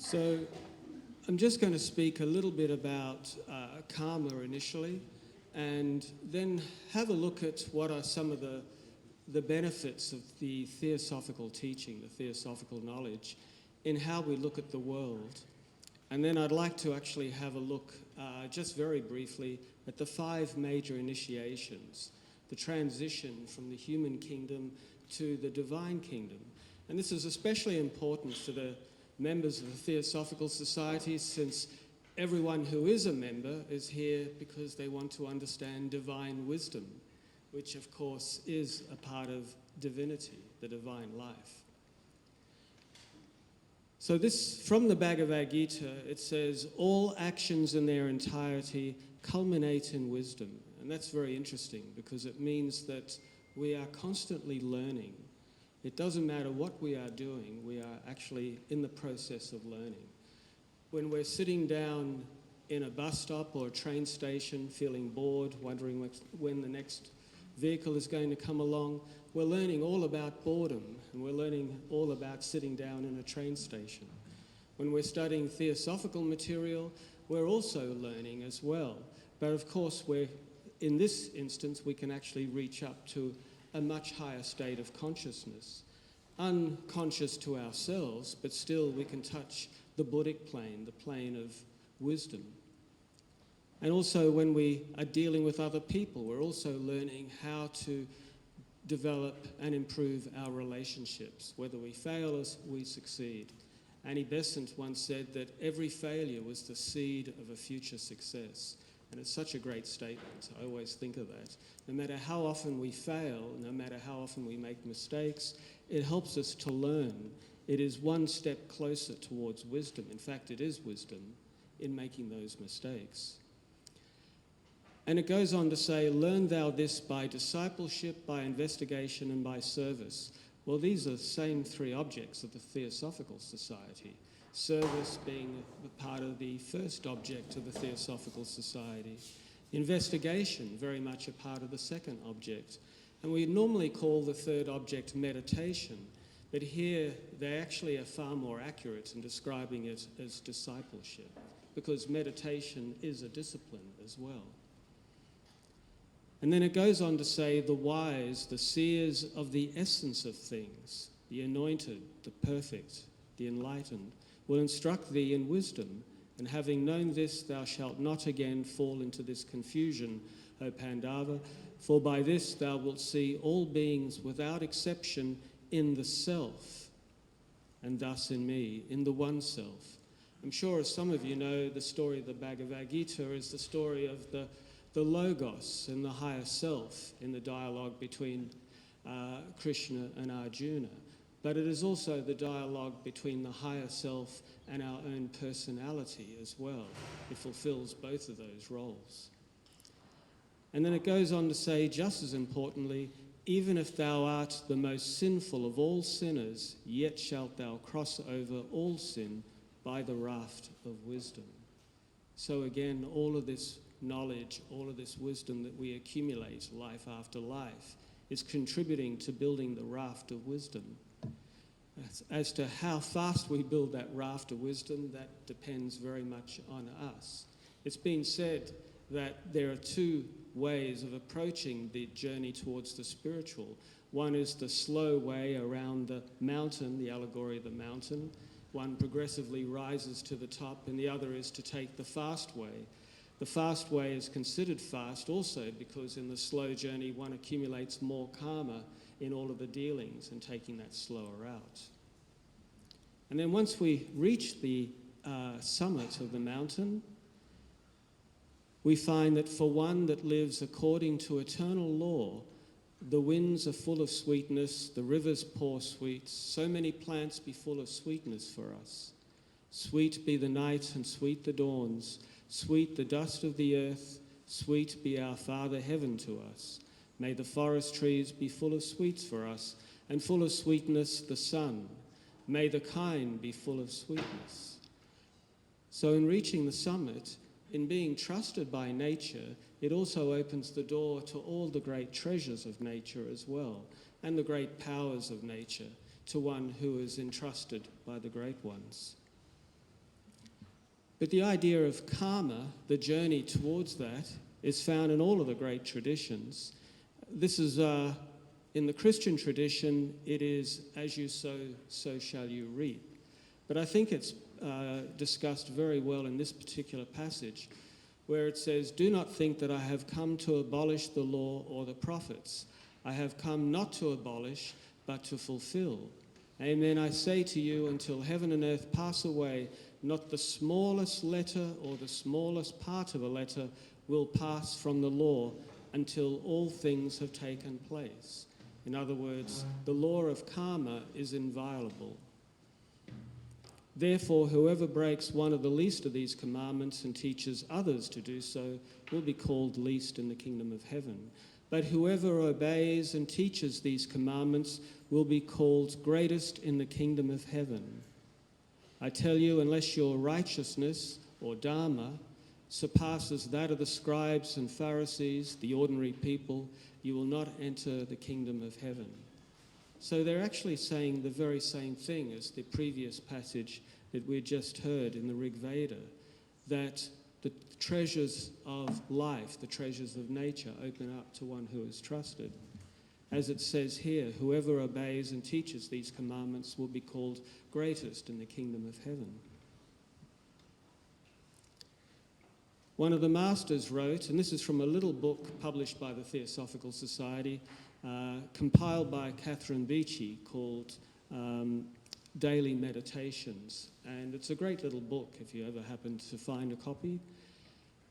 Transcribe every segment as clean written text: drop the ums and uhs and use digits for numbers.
So I'm just going to speak a little bit about karma initially, and then have a look at what are some of the benefits of the theosophical teaching, the theosophical knowledge, in how we look at the world. And then I'd like to actually have a look, just very briefly, at the 5 major initiations, the transition from the human kingdom to the divine kingdom. And this is especially important to the members of the Theosophical Society, since everyone who is a member is here because they want to understand divine wisdom, which of course is a part of divinity, the divine life. So this, from the Bhagavad Gita, it says, all actions in their entirety culminate in wisdom. And that's very interesting because it means that we are constantly learning. It doesn't matter what we are doing, we are actually in the process of learning. When we're sitting down in a bus stop or a train station feeling bored, wondering when the next vehicle is going to come along, we're learning all about boredom, and we're learning all about sitting down in a train station. When we're studying theosophical material, we're also learning as well. But of course, in this instance, we can actually reach up to a much higher state of consciousness, unconscious to ourselves, but still we can touch the Buddhic plane, the plane of wisdom. And also when we are dealing with other people, we're also learning how to develop and improve our relationships, whether we fail or we succeed. Annie Besant once said that every failure was the seed of a future success. And it's such a great statement. I always think of that. No matter how often we fail, no matter how often we make mistakes, it helps us to learn. It is one step closer towards wisdom. In fact, it is wisdom in making those mistakes. And it goes on to say, learn thou this by discipleship, by investigation, and by service. Well, these are the same 3 objects of the Theosophical Society. Service being a part of the first object of the Theosophical Society. Investigation, very much a part of the second object. And we normally call the third object meditation, but here they actually are far more accurate in describing it as discipleship, because meditation is a discipline as well. And then it goes on to say, the wise, the seers of the essence of things, the anointed, the perfect, the enlightened, will instruct thee in wisdom, and having known this, thou shalt not again fall into this confusion, O Pandava, for by this thou wilt see all beings without exception in the self, and thus in me, in the one self. I'm sure as some of you know, the story of the Bhagavad Gita is the story of the Logos and the higher self in the dialogue between Krishna and Arjuna. But it is also the dialogue between the higher self and our own personality as well. It fulfills both of those roles. And then it goes on to say, just as importantly, even if thou art the most sinful of all sinners, yet shalt thou cross over all sin by the raft of wisdom. So again, all of this knowledge, all of this wisdom that we accumulate life after life is contributing to building the raft of wisdom. As to how fast we build that raft of wisdom, that depends very much on us. It's been said that there are 2 ways of approaching the journey towards the spiritual. One is the slow way around the mountain, the allegory of the mountain. One progressively rises to the top, and the other is to take the fast way. The fast way is considered fast also because in the slow journey one accumulates more karma in all of the dealings and taking that slower out. And then once we reach the summit of the mountain, we find that for one that lives according to eternal law, the winds are full of sweetness, the rivers pour sweets, so many plants be full of sweetness for us. Sweet be the night and sweet the dawns, sweet the dust of the earth, sweet be our Father heaven to us. May the forest trees be full of sweets for us, and full of sweetness the sun. May the kine be full of sweetness. So in reaching the summit, in being trusted by nature, it also opens the door to all the great treasures of nature as well, and the great powers of nature to one who is entrusted by the great ones. But the idea of karma, the journey towards that, is found in all of the great traditions. This is, in the Christian tradition, it is, as you sow, so shall you reap. But I think it's discussed very well in this particular passage, where it says, "Do not think that I have come to abolish the law or the prophets. I have come not to abolish, but to fulfill. Amen, I say to you, until heaven and earth pass away, not the smallest letter or the smallest part of a letter will pass from the law until all things have taken place." In other words, the law of karma is inviolable. "Therefore, whoever breaks one of the least of these commandments and teaches others to do so will be called least in the kingdom of heaven. But whoever obeys and teaches these commandments will be called greatest in the kingdom of heaven. I tell you, unless your righteousness, or dharma, surpasses that of the scribes and Pharisees, the ordinary people, you will not enter the kingdom of heaven." So they're actually saying the very same thing as the previous passage that we just heard in the Rig Veda, that the treasures of life, the treasures of nature, open up to one who is trusted. As it says here, whoever obeys and teaches these commandments will be called greatest in the kingdom of heaven. One of the masters wrote, and this is from a little book published by the Theosophical Society, compiled by Catherine Beechey, called Daily Meditations. And it's a great little book if you ever happen to find a copy.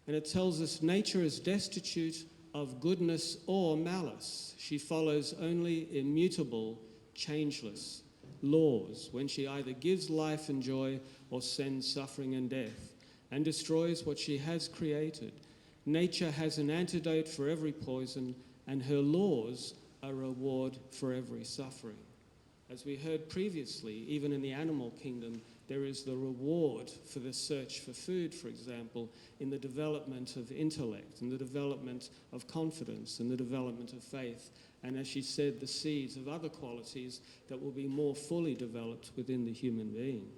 And it tells us nature is destitute of goodness or malice. She follows only immutable, changeless laws when she either gives life and joy or sends suffering and death, and destroys what she has created. Nature has an antidote for every poison, and her laws a reward for every suffering. As we heard previously, even in the animal kingdom, there is the reward for the search for food, for example, in the development of intellect, in the development of confidence, in the development of faith, and as she said, the seeds of other qualities that will be more fully developed within the human being.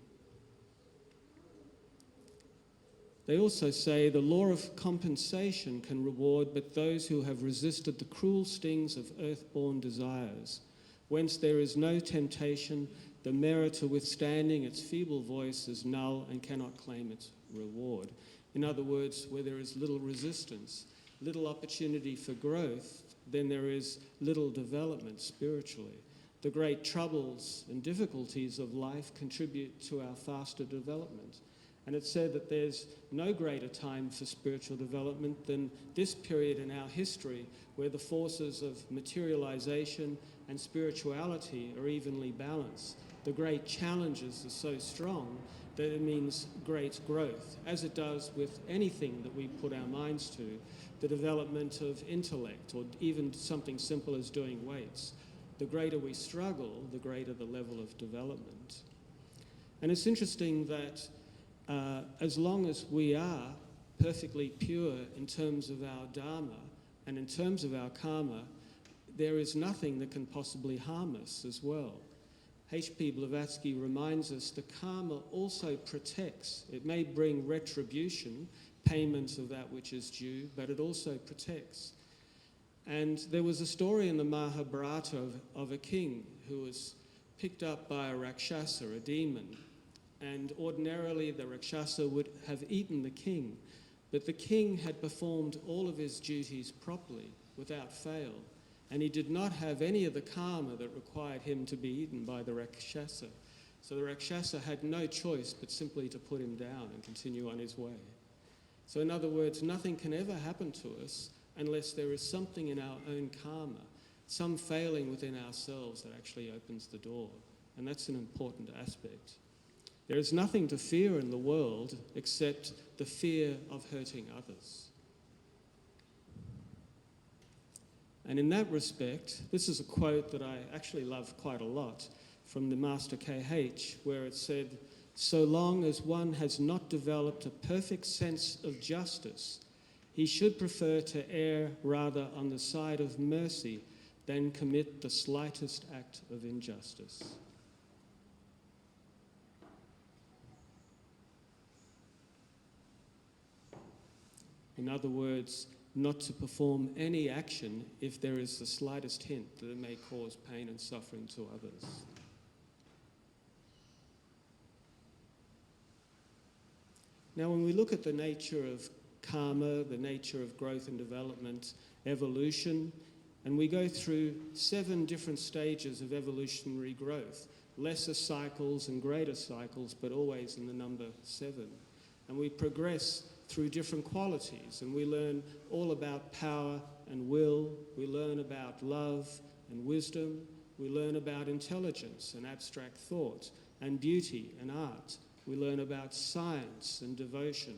They also say the law of compensation can reward but those who have resisted the cruel stings of earth-born desires, whence there is no temptation, the merit of withstanding its feeble voice is null and cannot claim its reward. In other words, where there is little resistance, little opportunity for growth, then there is little development spiritually. The great troubles and difficulties of life contribute to our faster development. And it's said that there's no greater time for spiritual development than this period in our history where the forces of materialization and spirituality are evenly balanced. The great challenges are so strong that it means great growth, as it does with anything that we put our minds to, the development of intellect, or even something simple as doing weights. The greater we struggle, the greater the level of development. And it's interesting that as long as we are perfectly pure in terms of our dharma and in terms of our karma, there is nothing that can possibly harm us as well. H.P. Blavatsky reminds us the karma also protects. It may bring retribution, payment of that which is due, but it also protects. And there was a story in the Mahabharata of a king who was picked up by a Rakshasa, a demon. And ordinarily the Rakshasa would have eaten the king, but the king had performed all of his duties properly, without fail, and he did not have any of the karma that required him to be eaten by the Rakshasa. So the Rakshasa had no choice but simply to put him down and continue on his way. So in other words, nothing can ever happen to us unless there is something in our own karma, some failing within ourselves that actually opens the door. And that's an important aspect. There is nothing to fear in the world except the fear of hurting others. And in that respect, this is a quote that I actually love quite a lot from the Master K.H., where it said, "So long as one has not developed a perfect sense of justice, he should prefer to err rather on the side of mercy than commit the slightest act of injustice." In other words, not to perform any action if there is the slightest hint that it may cause pain and suffering to others. Now, when we look at the nature of karma, the nature of growth and development, evolution, and we go through 7 different stages of evolutionary growth, lesser cycles and greater cycles, but always in the number 7. And we progress through different qualities, and we learn all about power and will, we learn about love and wisdom, we learn about intelligence and abstract thought, and beauty and art. We learn about science and devotion,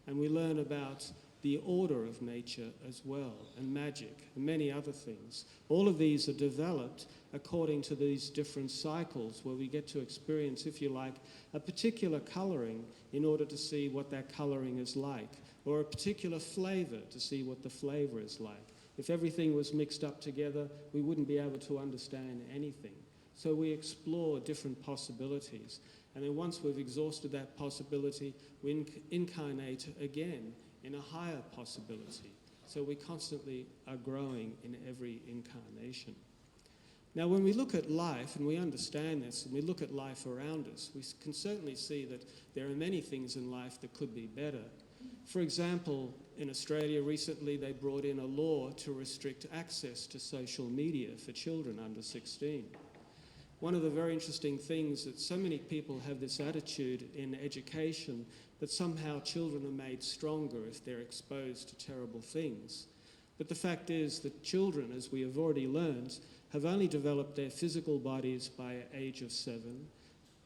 and we learn about the order of nature as well, and magic, and many other things. All of these are developed according to these different cycles where we get to experience, if you like, a particular colouring in order to see what that colouring is like, or a particular flavour to see what the flavour is like. If everything was mixed up together, we wouldn't be able to understand anything. So we explore different possibilities. And then once we've exhausted that possibility, we incarnate again in a higher possibility. So we constantly are growing in every incarnation. Now, when we look at life, and we understand this, and we look at life around us, we can certainly see that there are many things in life that could be better. For example, in Australia recently, they brought in a law to restrict access to social media for children under 16. One of the very interesting things that so many people have this attitude in education that somehow children are made stronger if they're exposed to terrible things. But the fact is that children, as we have already learned, have only developed their physical bodies by age of 7.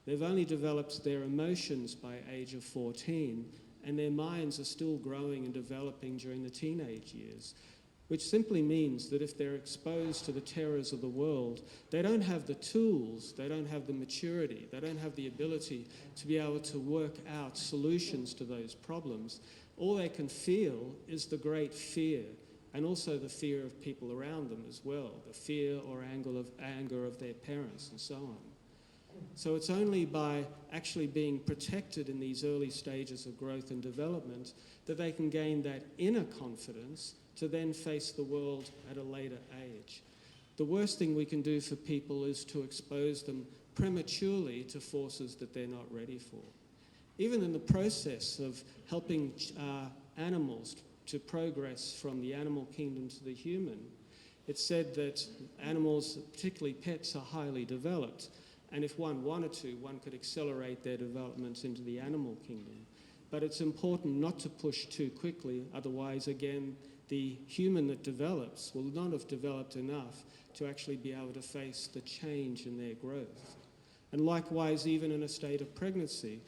They've only developed their emotions by age of 14, and their minds are still growing and developing during the teenage years, which simply means that if they're exposed to the terrors of the world, they don't have the tools, they don't have the maturity, they don't have the ability to be able to work out solutions to those problems. All they can feel is the great fear, and also the fear of people around them as well, the fear or anger of their parents and so on. So it's only by actually being protected in these early stages of growth and development that they can gain that inner confidence to then face the world at a later age. The worst thing we can do for people is to expose them prematurely to forces that they're not ready for. Even in the process of helping animals to progress from the animal kingdom to the human, it's said that animals, particularly pets, are highly developed. And if one wanted to, one could accelerate their development into the animal kingdom. But it's important not to push too quickly, otherwise, again, the human that develops will not have developed enough to actually be able to face the change in their growth. And likewise, even in a state of pregnancy,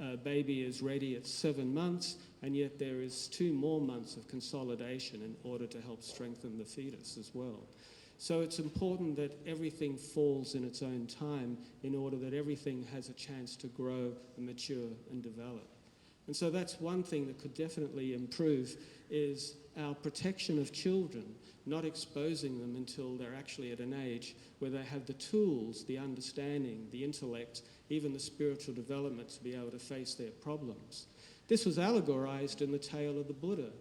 a baby is ready at 7 months, and yet there is 2 more months of consolidation in order to help strengthen the fetus as well. So it's important that everything falls in its own time in order that everything has a chance to grow and mature and develop. And so that's one thing that could definitely improve is our protection of children, not exposing them until they're actually at an age where they have the tools, the understanding, the intellect, even the spiritual development to be able to face their problems. This was allegorized in the tale of the Buddha.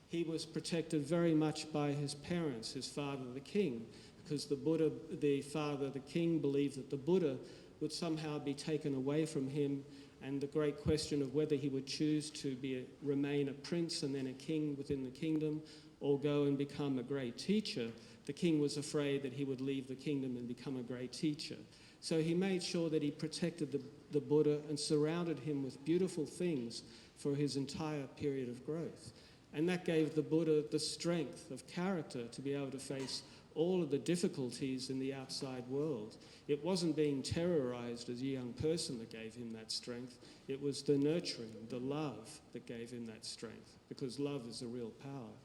He was protected very much by his parents, his father the king, because the father the king believed that the Buddha would somehow be taken away from him, and the great question of whether he would choose to remain a prince and then a king within the kingdom, or go and become a great teacher. The king was afraid that he would leave the kingdom and become a great teacher. So he made sure that he protected the Buddha and surrounded him with beautiful things for his entire period of growth. And that gave the Buddha the strength of character to be able to face all of the difficulties in the outside world. It wasn't being terrorized as a young person that gave him that strength. It was the nurturing, the love that gave him that strength, because love is a real power.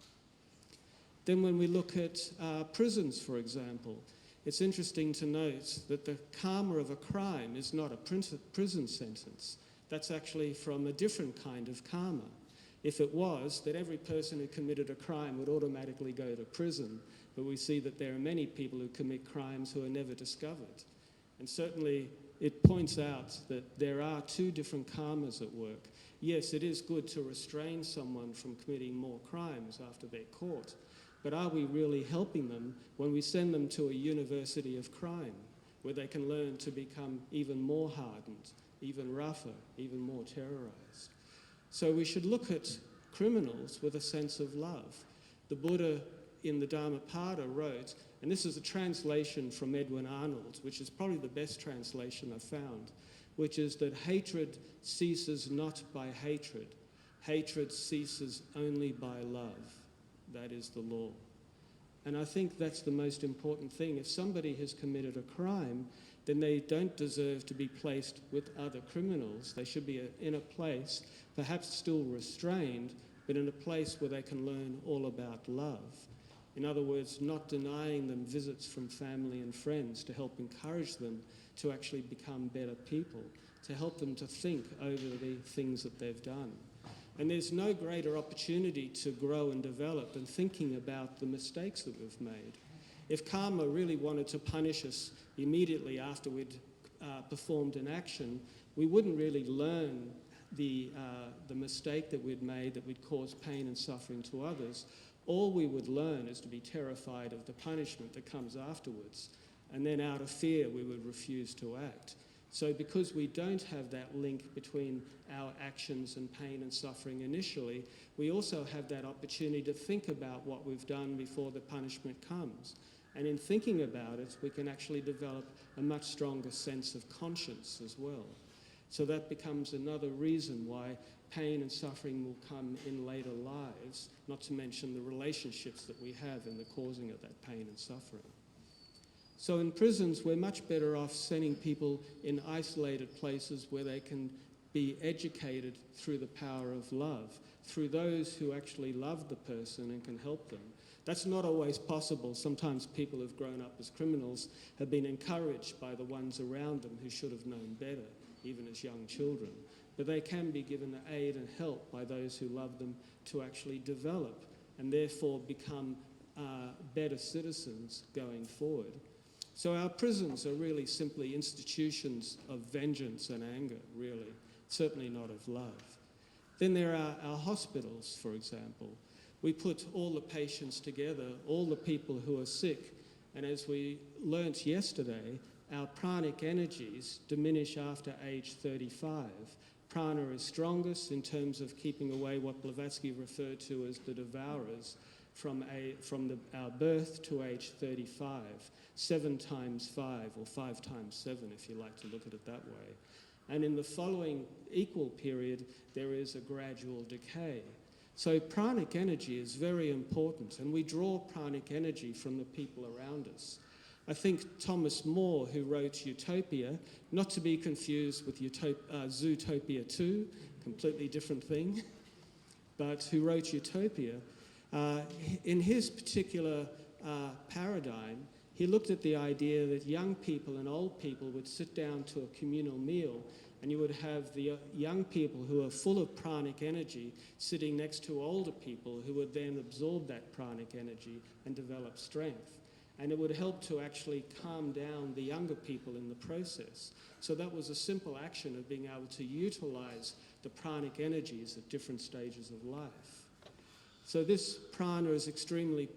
Then when we look at prisons, for example, it's interesting to note that the karma of a crime is not a prison sentence. That's actually from a different kind of karma. If it was, that every person who committed a crime would automatically go to prison, but we see that there are many people who commit crimes who are never discovered. And certainly it points out that there are two different karmas at work. Yes, it is good to restrain someone from committing more crimes after they're caught, but are we really helping them when we send them to a university of crime, where they can learn to become even more hardened, even rougher, even more terrorized? So we should look at criminals with a sense of love. The Buddha in the Dhammapada wrote, and this is a translation from Edwin Arnold, which is probably the best translation I've found, which is that hatred ceases not by hatred. Hatred ceases only by love. That is the law. And I think that's the most important thing. If somebody has committed a crime, then they don't deserve to be placed with other criminals. They should be in a place, perhaps still restrained, but in a place where they can learn all about love. In other words, not denying them visits from family and friends to help encourage them to actually become better people, to help them to think over the things that they've done. And there's no greater opportunity to grow and develop than thinking about the mistakes that we've made. If karma really wanted to punish us immediately after we'd performed an action, we wouldn't really learn the mistake that we'd made, that we'd caused pain and suffering to others. All we would learn is to be terrified of the punishment that comes afterwards. And then out of fear, we would refuse to act. So because we don't have that link between our actions and pain and suffering initially, we also have that opportunity to think about what we've done before the punishment comes. And in thinking about it, we can actually develop a much stronger sense of conscience as well. So that becomes another reason why pain and suffering will come in later lives, not to mention the relationships that we have in the causing of that pain and suffering. So in prisons, we're much better off sending people in isolated places where they can be educated through the power of love, through those who actually love the person and can help them. That's not always possible. Sometimes people who've grown up as criminals have been encouraged by the ones around them who should have known better, even as young children. But they can be given aid and help by those who love them to actually develop and therefore become better citizens going forward. So our prisons are really simply institutions of vengeance and anger, really, certainly not of love. Then there are our hospitals, for example. We put all the patients together, all the people who are sick, and as we learnt yesterday, our pranic energies diminish after age 35. Prana is strongest in terms of keeping away what Blavatsky referred to as the devourers from our birth to age 35. 7 times 5, or 5 times 7, if you like to look at it that way. And in the following equal period, there is a gradual decay. So pranic energy is very important, and we draw pranic energy from the people around us. I think Thomas More, who wrote Utopia, not to be confused with Zootopia 2, completely different thing, but who wrote Utopia, in his particular paradigm, he looked at the idea that young people and old people would sit down to a communal meal, and you would have the young people who are full of pranic energy sitting next to older people who would then absorb that pranic energy and develop strength. And it would help to actually calm down the younger people in the process. So that was a simple action of being able to utilize the pranic energies at different stages of life. So this prana is extremely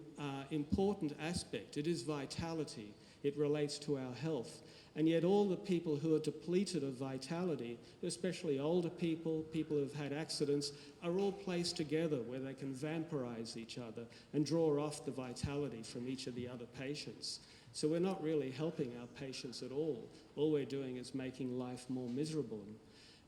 important aspect. It is vitality. It relates to our health. And yet all the people who are depleted of vitality, especially older people, people who have had accidents, are all placed together where they can vampirize each other and draw off the vitality from each of the other patients. So we're not really helping our patients at all. All we're doing is making life more miserable.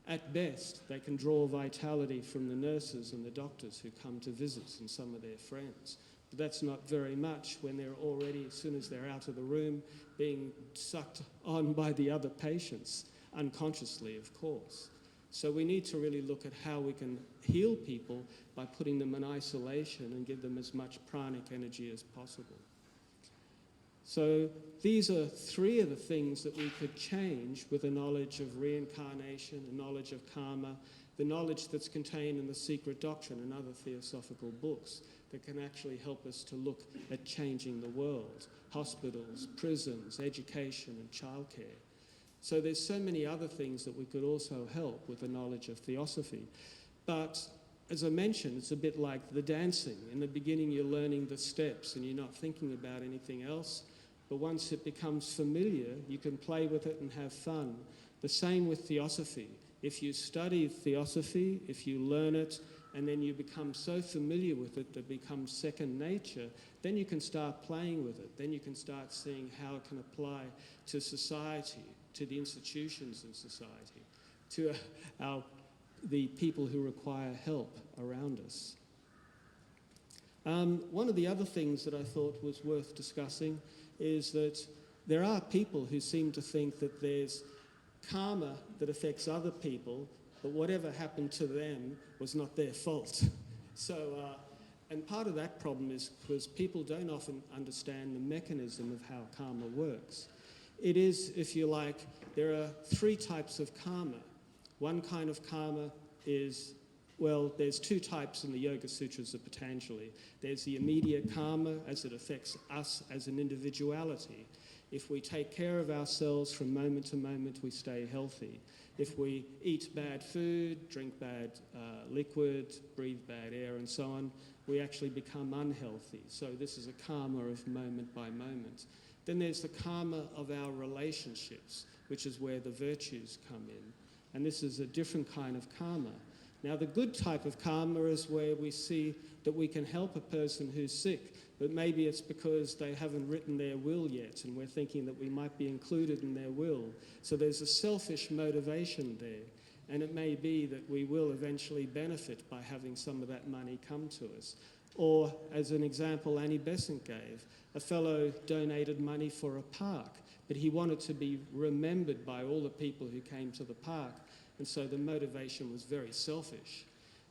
At best, they can draw vitality from the nurses and the doctors who come to visit and some of their friends. But that's not very much when they're already, as soon as they're out of the room, being sucked on by the other patients, unconsciously, of course. So we need to really look at how we can heal people by putting them in isolation and give them as much pranic energy as possible. So these are 3 of the things that we could change with a knowledge of reincarnation, a knowledge of karma, the knowledge that's contained in the Secret Doctrine and other theosophical books that can actually help us to look at changing the world: hospitals, prisons, education and childcare. So there's so many other things that we could also help with the knowledge of theosophy. But as I mentioned, it's a bit like the dancing. In the beginning, you're learning the steps and you're not thinking about anything else. But once it becomes familiar, you can play with it and have fun. The same with theosophy. If you study theosophy, if you learn it, and then you become so familiar with it that it becomes second nature, then you can start playing with it. Then you can start seeing how it can apply to society, to the institutions in society, to the people who require help around us. One of the other things that I thought was worth discussing is that there are people who seem to think that there's karma that affects other people, but whatever happened to them was not their fault. And part of that problem is because people don't often understand the mechanism of how karma works. It is, if you like, there are three types of karma. One kind of karma is, well, there's two types in the Yoga Sutras of Patanjali. There's the immediate karma as it affects us as an individuality. If we take care of ourselves from moment to moment, we stay healthy. If we eat bad food, drink bad liquid, breathe bad air and so on, we actually become unhealthy. So this is a karma of moment by moment. Then there's the karma of our relationships, which is where the virtues come in. And this is a different kind of karma. Now, the good type of karma is where we see that we can help a person who's sick, but maybe it's because they haven't written their will yet, and we're thinking that we might be included in their will. So there's a selfish motivation there, and it may be that we will eventually benefit by having some of that money come to us. Or, as an example Annie Besant gave, a fellow donated money for a park, but he wanted to be remembered by all the people who came to the park, and so the motivation was very selfish.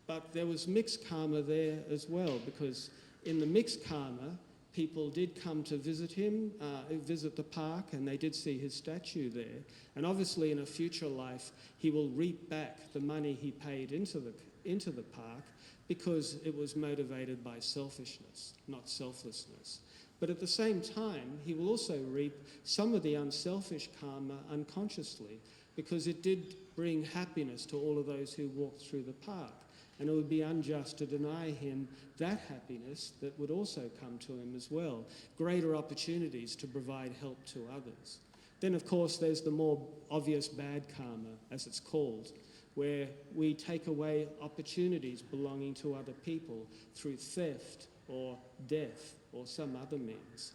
But there was mixed karma there as well, because in the mixed karma, people did come to visit him, visit the park, and they did see his statue there. And obviously in a future life, he will reap back the money he paid into the park, because it was motivated by selfishness, not selflessness. But at the same time, he will also reap some of the unselfish karma unconsciously, because it did bring happiness to all of those who walked through the park. And it would be unjust to deny him that happiness that would also come to him as well, greater opportunities to provide help to others. Then, of course, there's the more obvious bad karma, as it's called, where we take away opportunities belonging to other people through theft or death or some other means.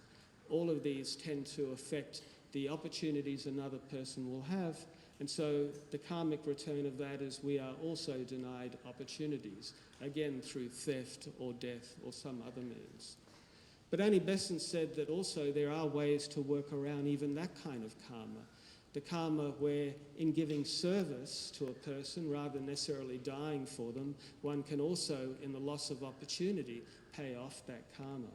All of these tend to affect the opportunities another person will have, and so the karmic return of that is we are also denied opportunities, again through theft or death or some other means. But Annie Besant said that also there are ways to work around even that kind of karma. The karma where in giving service to a person, rather than necessarily dying for them, one can also, in the loss of opportunity, pay off that karma.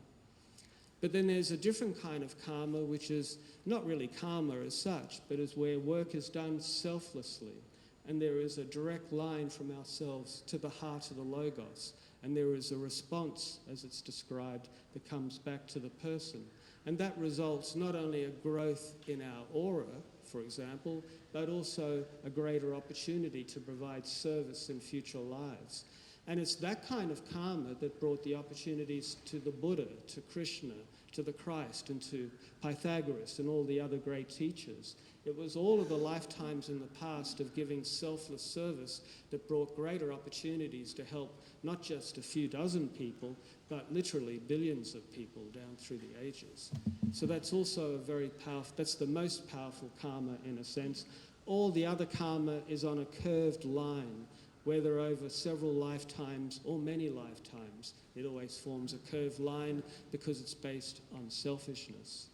But then there's a different kind of karma, which is not really karma as such, but is where work is done selflessly. And there is a direct line from ourselves to the heart of the Logos. And there is a response, as it's described, that comes back to the person. And that results not only a growth in our aura, for example, but also a greater opportunity to provide service in future lives. And it's that kind of karma that brought the opportunities to the Buddha, to Krishna, to the Christ, and to Pythagoras and all the other great teachers. It was all of the lifetimes in the past of giving selfless service that brought greater opportunities to help not just a few dozen people, but literally billions of people down through the ages. So that's also a very powerful, that's the most powerful karma in a sense. All the other karma is on a curved line, whether over several lifetimes or many lifetimes. It always forms a curved line because it's based on selfishness.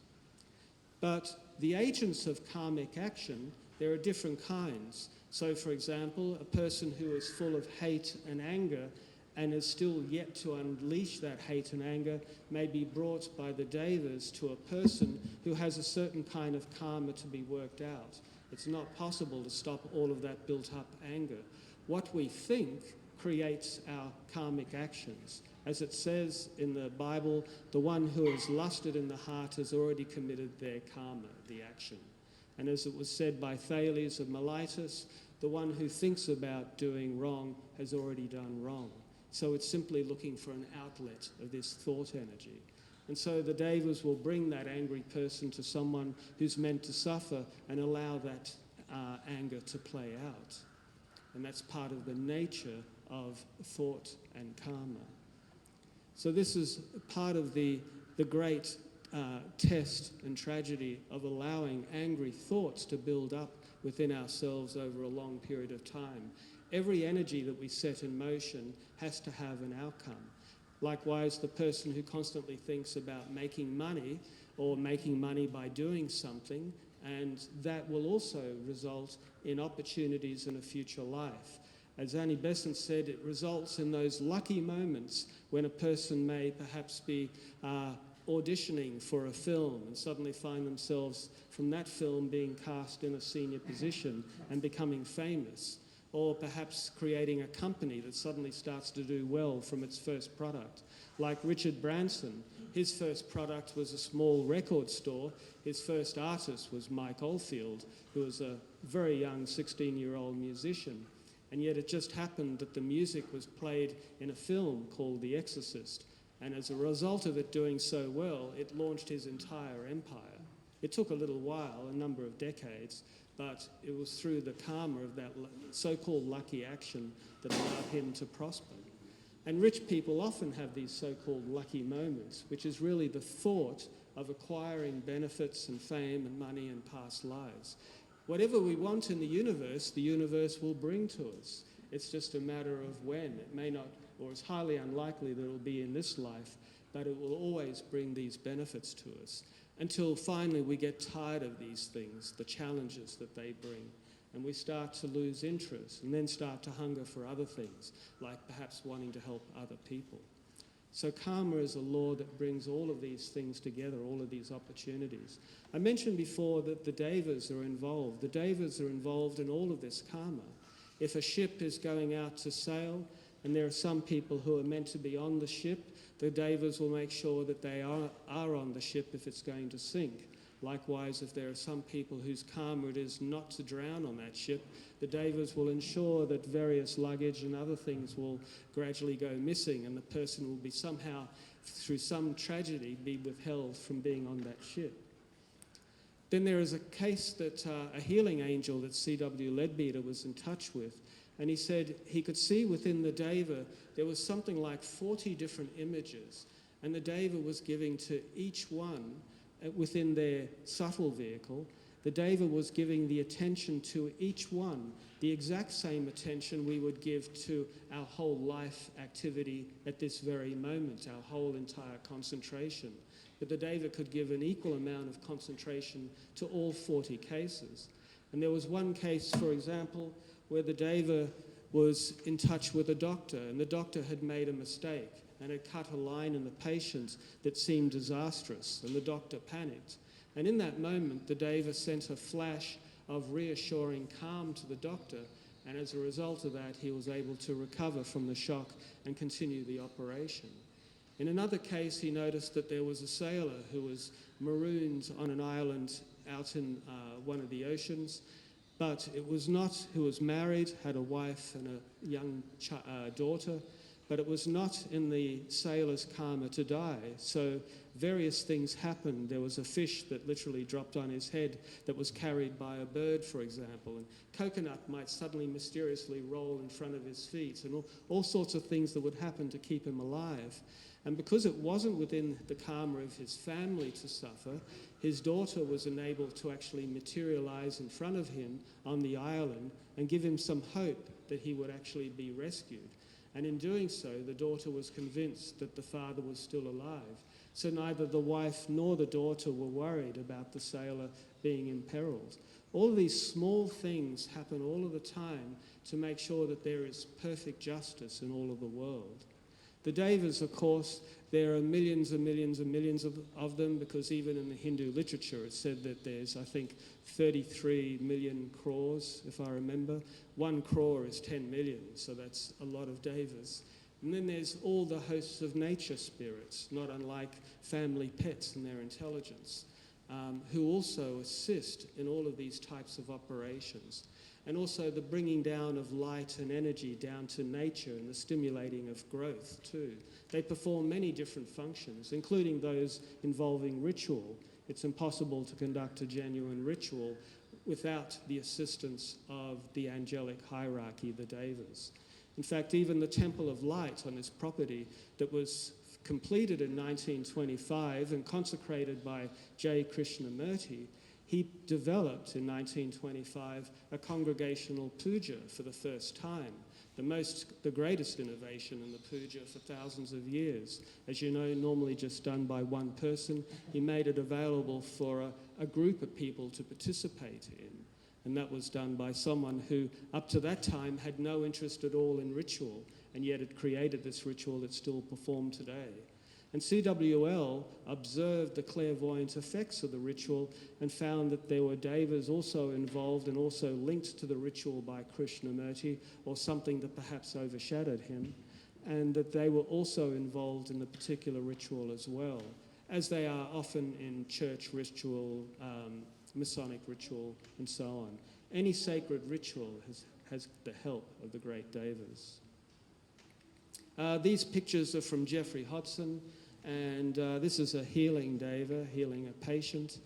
But the agents of karmic action, there are different kinds. So, for example, a person who is full of hate and anger and is still yet to unleash that hate and anger may be brought by the devas to a person who has a certain kind of karma to be worked out. It's not possible to stop all of that built-up anger. What we think creates our karmic actions. As it says in the Bible, the one who has lusted in the heart has already committed their karma, the action. And as it was said by Thales of Miletus, the one who thinks about doing wrong has already done wrong. So it's simply looking for an outlet of this thought energy. And so the devas will bring that angry person to someone who's meant to suffer and allow that anger to play out. And that's part of the nature of thought and karma. So this is part of the great test and tragedy of allowing angry thoughts to build up within ourselves over a long period of time. Every energy that we set in motion has to have an outcome. Likewise, the person who constantly thinks about making money or making money by doing something, and that will also result in opportunities in a future life. As Annie Besant said, it results in those lucky moments when a person may perhaps be auditioning for a film and suddenly find themselves from that film being cast in a senior position and becoming famous, or perhaps creating a company that suddenly starts to do well from its first product. Like Richard Branson, his first product was a small record store. His first artist was Mike Oldfield, who was a very young 16-year-old musician. And yet it just happened that the music was played in a film called The Exorcist. And as a result of it doing so well, it launched his entire empire. It took a little while, a number of decades, but it was through the karma of that so-called lucky action that allowed him to prosper. And rich people often have these so-called lucky moments, which is really the thought of acquiring benefits and fame and money and past lives. Whatever we want in the universe will bring to us. It's just a matter of when. It may not, or it's highly unlikely that it will be in this life, but it will always bring these benefits to us until finally we get tired of these things, the challenges that they bring, and we start to lose interest and then start to hunger for other things, like perhaps wanting to help other people. So karma is a law that brings all of these things together, all of these opportunities. I mentioned before that the devas are involved. The devas are involved in all of this karma. If a ship is going out to sail, and there are some people who are meant to be on the ship, the devas will make sure that they are on the ship if it's going to sink. Likewise, if there are some people whose karma it is not to drown on that ship, the devas will ensure that various luggage and other things will gradually go missing, and the person will be somehow, through some tragedy, be withheld from being on that ship. Then there is a case that a healing angel that C.W. Leadbeater was in touch with, and he said he could see within the deva there was something like 40 different images, and the deva was giving to each one within their subtle vehicle. The deva was giving the attention to each one, the exact same attention we would give to our whole life activity at this very moment, our whole entire concentration. But the deva could give an equal amount of concentration to all 40 cases. And there was one case, for example, where the deva was in touch with a doctor, and the doctor had made a mistake and had cut a line in the patient that seemed disastrous, and the doctor panicked. And in that moment, the deva sent a flash of reassuring calm to the doctor, and as a result of that, he was able to recover from the shock and continue the operation. In another case, he noticed that there was a sailor who was marooned on an island out in one of the oceans, but it was not, who was married, had a wife and a young daughter, but it was not in the sailor's karma to die. So various things happened. There was a fish that literally dropped on his head that was carried by a bird, for example, and coconut might suddenly mysteriously roll in front of his feet, and all sorts of things that would happen to keep him alive. And because it wasn't within the karma of his family to suffer, his daughter was enabled to actually materialize in front of him on the island and give him some hope that he would actually be rescued. And in doing so, the daughter was convinced that the father was still alive. So neither the wife nor the daughter were worried about the sailor being imperiled. All of these small things happen all of the time to make sure that there is perfect justice in all of the world. The devas, of course, there are millions and millions and millions of them, because even in the Hindu literature it's said that there's, I think, 33 million crores, if I remember. 1 crore is 10 million, so that's a lot of devas. And then there's all the hosts of nature spirits, not unlike family pets and their intelligence. who also assist in all of these types of operations. And also the bringing down of light and energy down to nature and the stimulating of growth too. They perform many different functions, including those involving ritual. It's impossible to conduct a genuine ritual without the assistance of the angelic hierarchy, the Devas. In fact, even the Temple of Light on this property that was completed in 1925 and consecrated by J. Krishnamurti, he developed in 1925 a congregational puja for the first time, the greatest innovation in the puja for thousands of years. As you know, normally just done by one person. He made it available for a group of people to participate in. And that was done by someone who, up to that time, had no interest at all in ritual, and yet it created this ritual that's still performed today. And CWL observed the clairvoyant effects of the ritual and found that there were devas also involved and also linked to the ritual by Krishnamurti, or something that perhaps overshadowed him, and that they were also involved in the particular ritual as well, as they are often in church ritual, Masonic ritual, and so on. Any sacred ritual has the help of the great devas. These pictures are from Jeffrey Hodson, and this is a healing deva, healing a patient.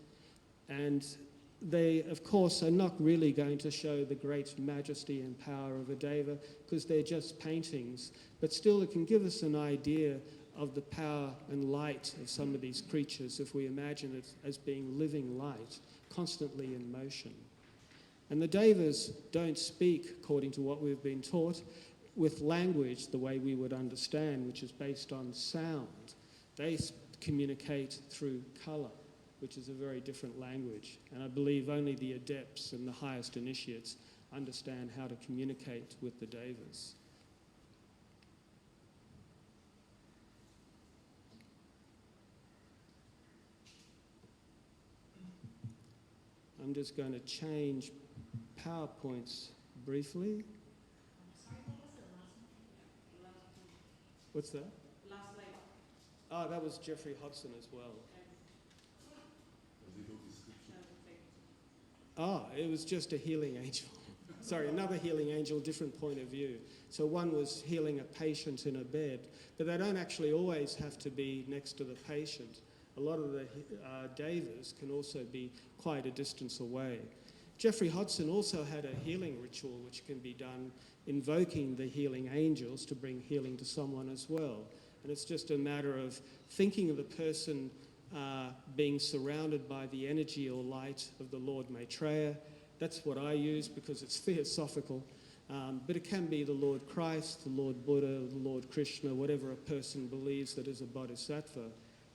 And they, of course, are not really going to show the great majesty and power of a deva because they're just paintings, but still it can give us an idea of the power and light of some of these creatures if we imagine it as being living light, constantly in motion. And the devas don't speak, according to what we've been taught, with language the way we would understand, which is based on sound. They communicate through colour, which is a very different language. And I believe only the adepts and the highest initiates understand how to communicate with the devas. I'm just going to change PowerPoints briefly. What's that? Last slide. Oh, that was Jeffrey Hodson as well. Oh, it was just a healing angel. Sorry, another healing angel, different point of view. So one was healing a patient in a bed, but they don't actually always have to be next to the patient. A lot of the devas can also be quite a distance away. Jeffrey Hodson also had a healing ritual which can be done invoking the healing angels to bring healing to someone as well. And it's just a matter of thinking of the person being surrounded by the energy or light of the Lord Maitreya. That's what I use because it's theosophical. But it can be the Lord Christ, the Lord Buddha, the Lord Krishna, whatever a person believes that is a bodhisattva,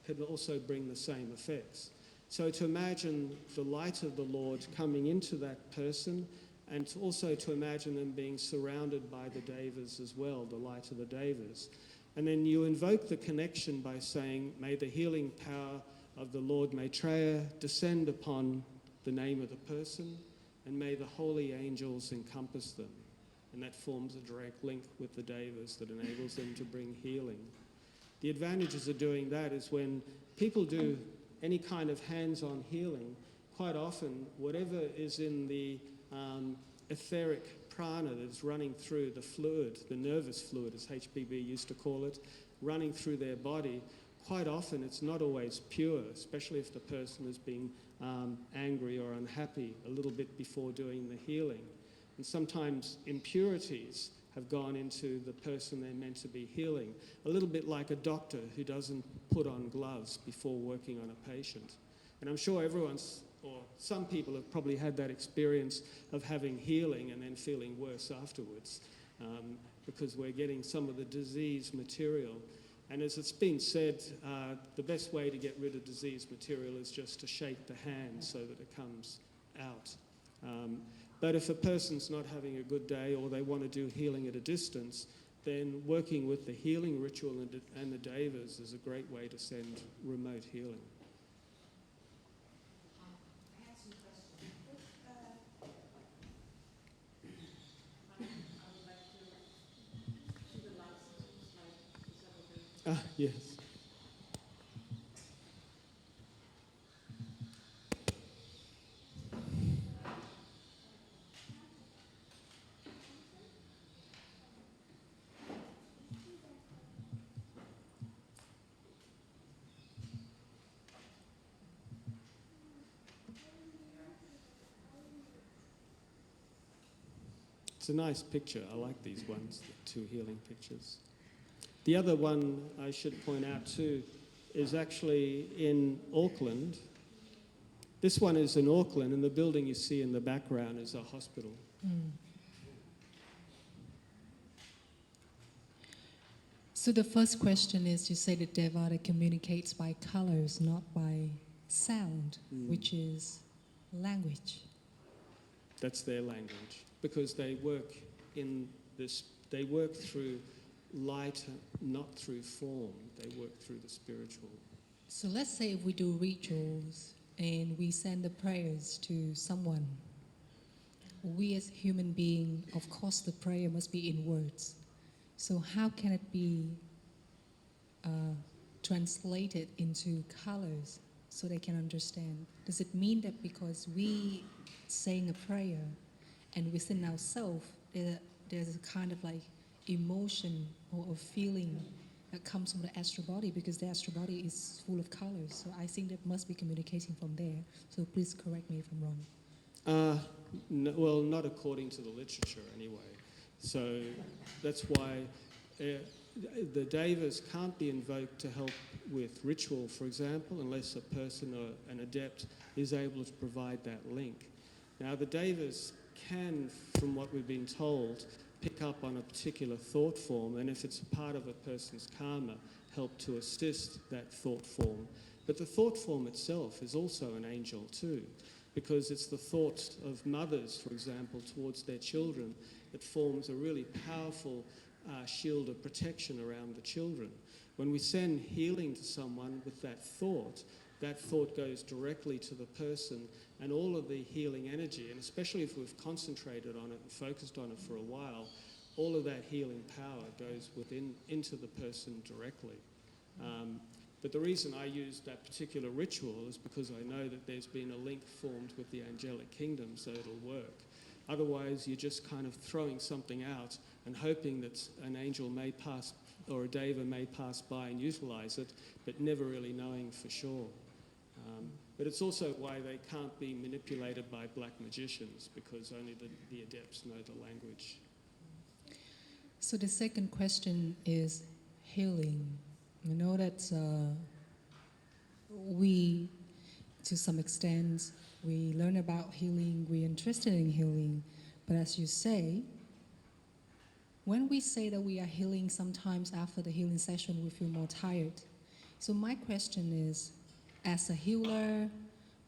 can also bring the same effects. So to imagine the light of the Lord coming into that person, and also to imagine them being surrounded by the devas as well, the light of the devas. And then you invoke the connection by saying, may the healing power of the Lord Maitreya descend upon the name of the person, and may the holy angels encompass them. And that forms a direct link with the devas that enables them to bring healing. The advantages of doing that is when people do any kind of hands-on healing, quite often whatever is in the etheric prana that's running through the fluid, the nervous fluid as HPB used to call it, running through their body, quite often it's not always pure, especially if the person has been angry or unhappy a little bit before doing the healing. And sometimes impurities have gone into the person they're meant to be healing, a little bit like a doctor who doesn't put on gloves before working on a patient. And I'm sure some people have probably had that experience of having healing and then feeling worse afterwards because we're getting some of the disease material. And as it's been said, the best way to get rid of disease material is just to shake the hand so that it comes out. But if a person's not having a good day or they want to do healing at a distance, then working with the healing ritual and the devas is a great way to send remote healing. I have some questions. I would like to see the license slide. Is that okay? Yes. It's a nice picture. I like these ones, the two healing pictures. The other one I should point out too is actually in Auckland. This one is in Auckland, and the building you see in the background is a hospital. So the first question is, you say that Devata communicates by colors, not by sound, which is language. That's their language, because they work in this. They work through light, not through form. They work through the spiritual. So let's say if we do rituals and we send the prayers to someone, we as human beings, of course the prayer must be in words. So how can it be translated into colors so they can understand? Does it mean that because we saying a prayer and within ourselves there's a kind of like emotion or a feeling that comes from the astral body, because the astral body is full of colors? So I think that must be communicating from there. So please correct me if I'm wrong. No, well, not according to the literature anyway. So that's why the devas can't be invoked to help with ritual, for example, unless a person or an adept is able to provide that link. Now, the devas can, from what we've been told, pick up on a particular thought form, and if it's a part of a person's karma, help to assist that thought form. But the thought form itself is also an angel too, because it's the thoughts of mothers, for example, towards their children that forms a really powerful shield of protection around the children. When we send healing to someone with that thought goes directly to the person, and all of the healing energy, and especially if we've concentrated on it and focused on it for a while, all of that healing power goes into the person directly. But the reason I use that particular ritual is because I know that there's been a link formed with the angelic kingdom, so it'll work. Otherwise, you're just kind of throwing something out and hoping that an angel may pass, or a deva may pass by and utilize it, but never really knowing for sure. But it's also why they can't be manipulated by black magicians, because only the adepts know the language. So the second question is healing. You know that we, to some extent, we learn about healing, we're interested in healing, but as you say, when we say that we are healing, sometimes after the healing session we feel more tired. So my question is, as a healer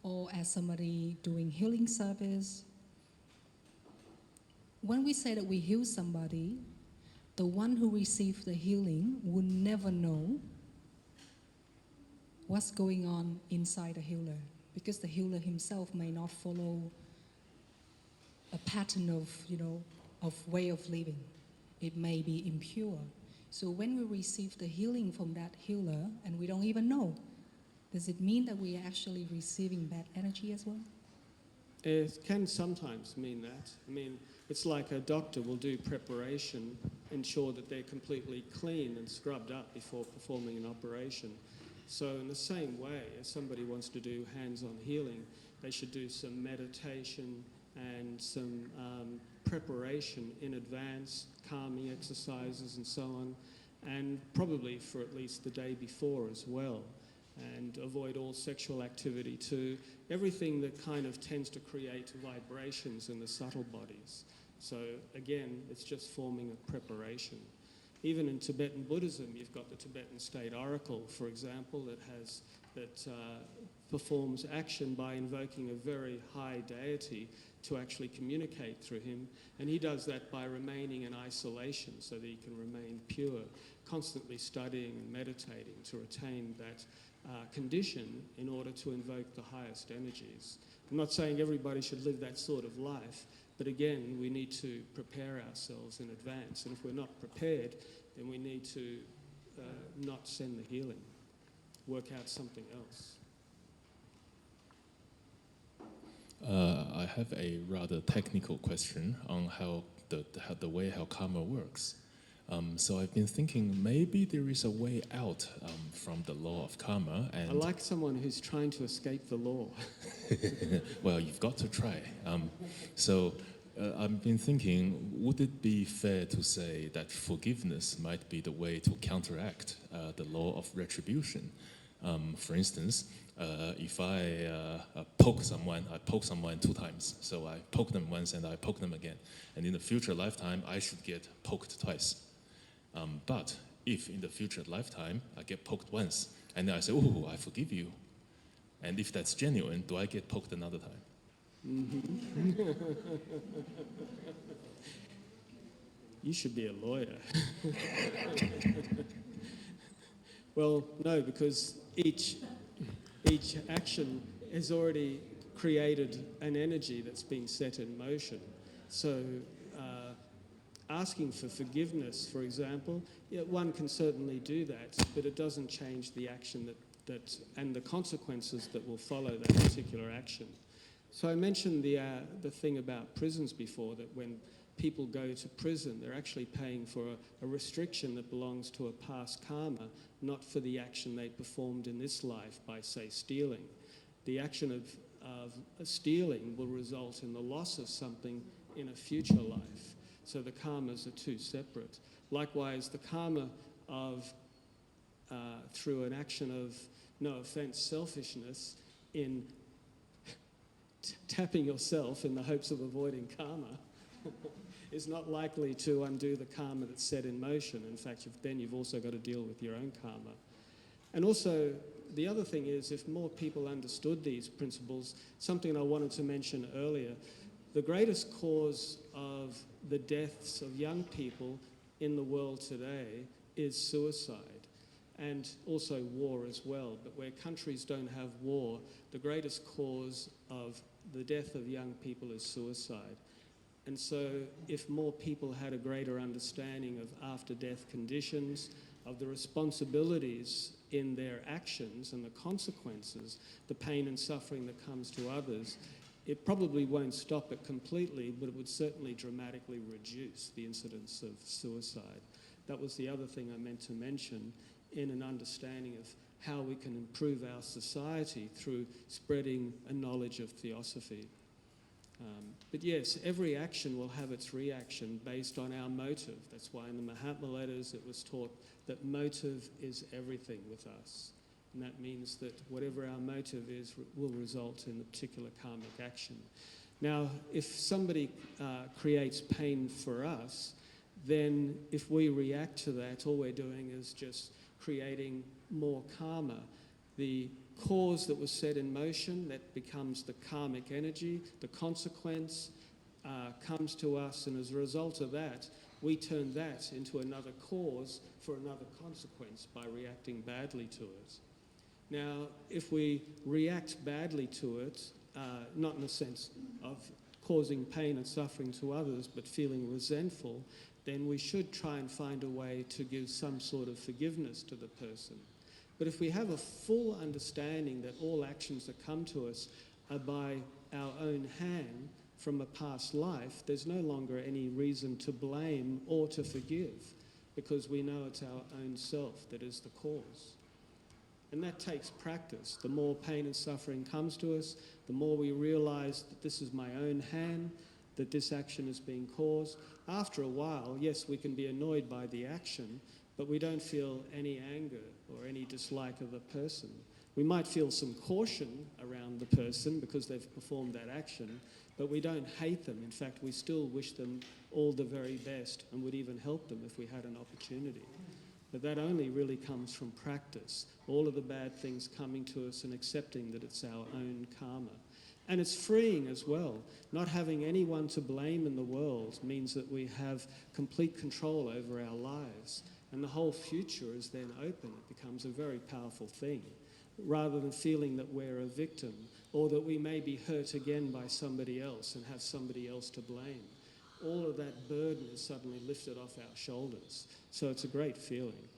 or as somebody doing healing service, when we say that we heal somebody, the one who received the healing would never know what's going on inside the healer, because the healer himself may not follow a pattern of way of living. It may be impure. So when we receive the healing from that healer and we don't even know, does it mean that we are actually receiving bad energy as well? It can sometimes mean that. I mean, it's like a doctor will do preparation, ensure that they're completely clean and scrubbed up before performing an operation. So in the same way, if somebody wants to do hands-on healing, they should do some meditation and some preparation in advance, calming exercises and so on, and probably for at least the day before as well. And avoid all sexual activity too. Everything that kind of tends to create vibrations in the subtle bodies. So again, it's just forming a preparation. Even in Tibetan Buddhism, you've got the Tibetan State Oracle, for example, that performs action by invoking a very high deity to actually communicate through him. And he does that by remaining in isolation so that he can remain pure, constantly studying and meditating to attain that condition in order to invoke the highest energies. I'm not saying everybody should live that sort of life, but again, we need to prepare ourselves in advance. And if we're not prepared, then we need to not send the healing, work out something else. I have a rather technical question on how karma works. So I've been thinking maybe there is a way out from the law of karma. And I like someone who's trying to escape the law. Well, you've got to try. So I've been thinking, would it be fair to say that forgiveness might be the way to counteract the law of retribution? For instance, if I poke someone 2 times. So I poke them once and I poke them again. And in the future lifetime, I should get poked twice. But if in the future lifetime, I get poked once, and then I say, oh, I forgive you. And if that's genuine, do I get poked another time? You should be a lawyer. Well, no, because each action has already created an energy that's been set in motion. So asking for forgiveness, for example, yeah, one can certainly do that, but it doesn't change the action that and the consequences that will follow that particular action. So I mentioned the thing about prisons before, that when people go to prison, they're actually paying for a restriction that belongs to a past karma, not for the action they performed in this life by, say, stealing. The action of stealing will result in the loss of something in a future life. So the karmas are two separate. Likewise, the karma of, through an action of, no offense, selfishness in tapping yourself in the hopes of avoiding karma is not likely to undo the karma that's set in motion. In fact, then you've also got to deal with your own karma. And also, the other thing is, if more people understood these principles, something I wanted to mention earlier, the greatest cause of the deaths of young people in the world today is suicide, and also war as well. But where countries don't have war, the greatest cause of the death of young people is suicide. And so if more people had a greater understanding of after-death conditions, of the responsibilities in their actions and the consequences, the pain and suffering that comes to others, it probably won't stop it completely, but it would certainly dramatically reduce the incidence of suicide. That was the other thing I meant to mention, in an understanding of how we can improve our society through spreading a knowledge of theosophy. But yes, every action will have its reaction based on our motive. That's why in the Mahatma letters it was taught that motive is everything with us. And that means that whatever our motive is will result in a particular karmic action. Now, if somebody creates pain for us, then if we react to that, all we're doing is just creating more karma. The cause that was set in motion, that becomes the karmic energy, the consequence comes to us, and as a result of that, we turn that into another cause for another consequence by reacting badly to it. Now, if we react badly to it, not in the sense of causing pain and suffering to others, but feeling resentful, then we should try and find a way to give some sort of forgiveness to the person. But if we have a full understanding that all actions that come to us are by our own hand from a past life, there's no longer any reason to blame or to forgive, because we know it's our own self that is the cause. And that takes practice. The more pain and suffering comes to us, the more we realise that this is my own hand, that this action is being caused. After a while, yes, we can be annoyed by the action, but we don't feel any anger or any dislike of the person. We might feel some caution around the person because they've performed that action, but we don't hate them. In fact, we still wish them all the very best and would even help them if we had an opportunity. But that only really comes from practice. All of the bad things coming to us and accepting that it's our own karma. And it's freeing as well. Not having anyone to blame in the world means that we have complete control over our lives. And the whole future is then open. It becomes a very powerful thing, rather than feeling that we're a victim or that we may be hurt again by somebody else and have somebody else to blame. All of that burden is suddenly lifted off our shoulders. So it's a great feeling.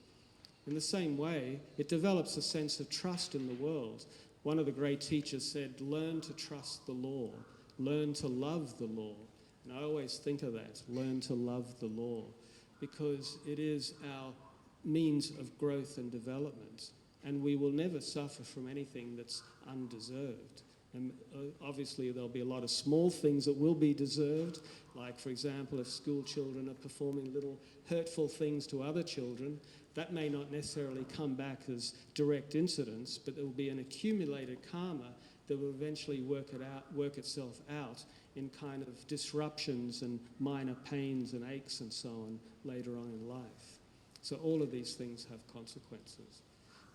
In the same way, it develops a sense of trust in the world. One of the great teachers said, learn to trust the law, learn to love the law. And I always think of that, learn to love the law, because it is our means of growth and development. And we will never suffer from anything that's undeserved. And obviously there'll be a lot of small things that will be deserved, like for example if school children are performing little hurtful things to other children, that may not necessarily come back as direct incidents, but there will be an accumulated karma that will eventually work itself out in kind of disruptions and minor pains and aches and so on later on in life. So all of these things have consequences.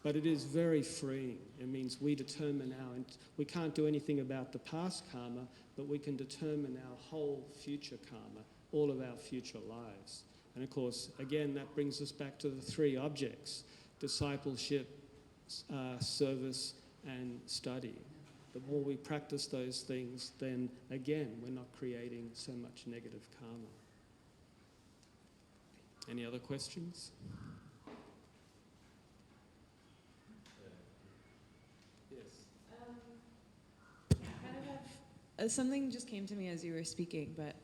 But it is very freeing. It means we determine we can't do anything about the past karma, but we can determine our whole future karma, all of our future lives. And of course, again, that brings us back to the three objects: discipleship, service, and study. The more we practice those things, then again, we're not creating so much negative karma. Any other questions? Something just came to me as you were speaking, but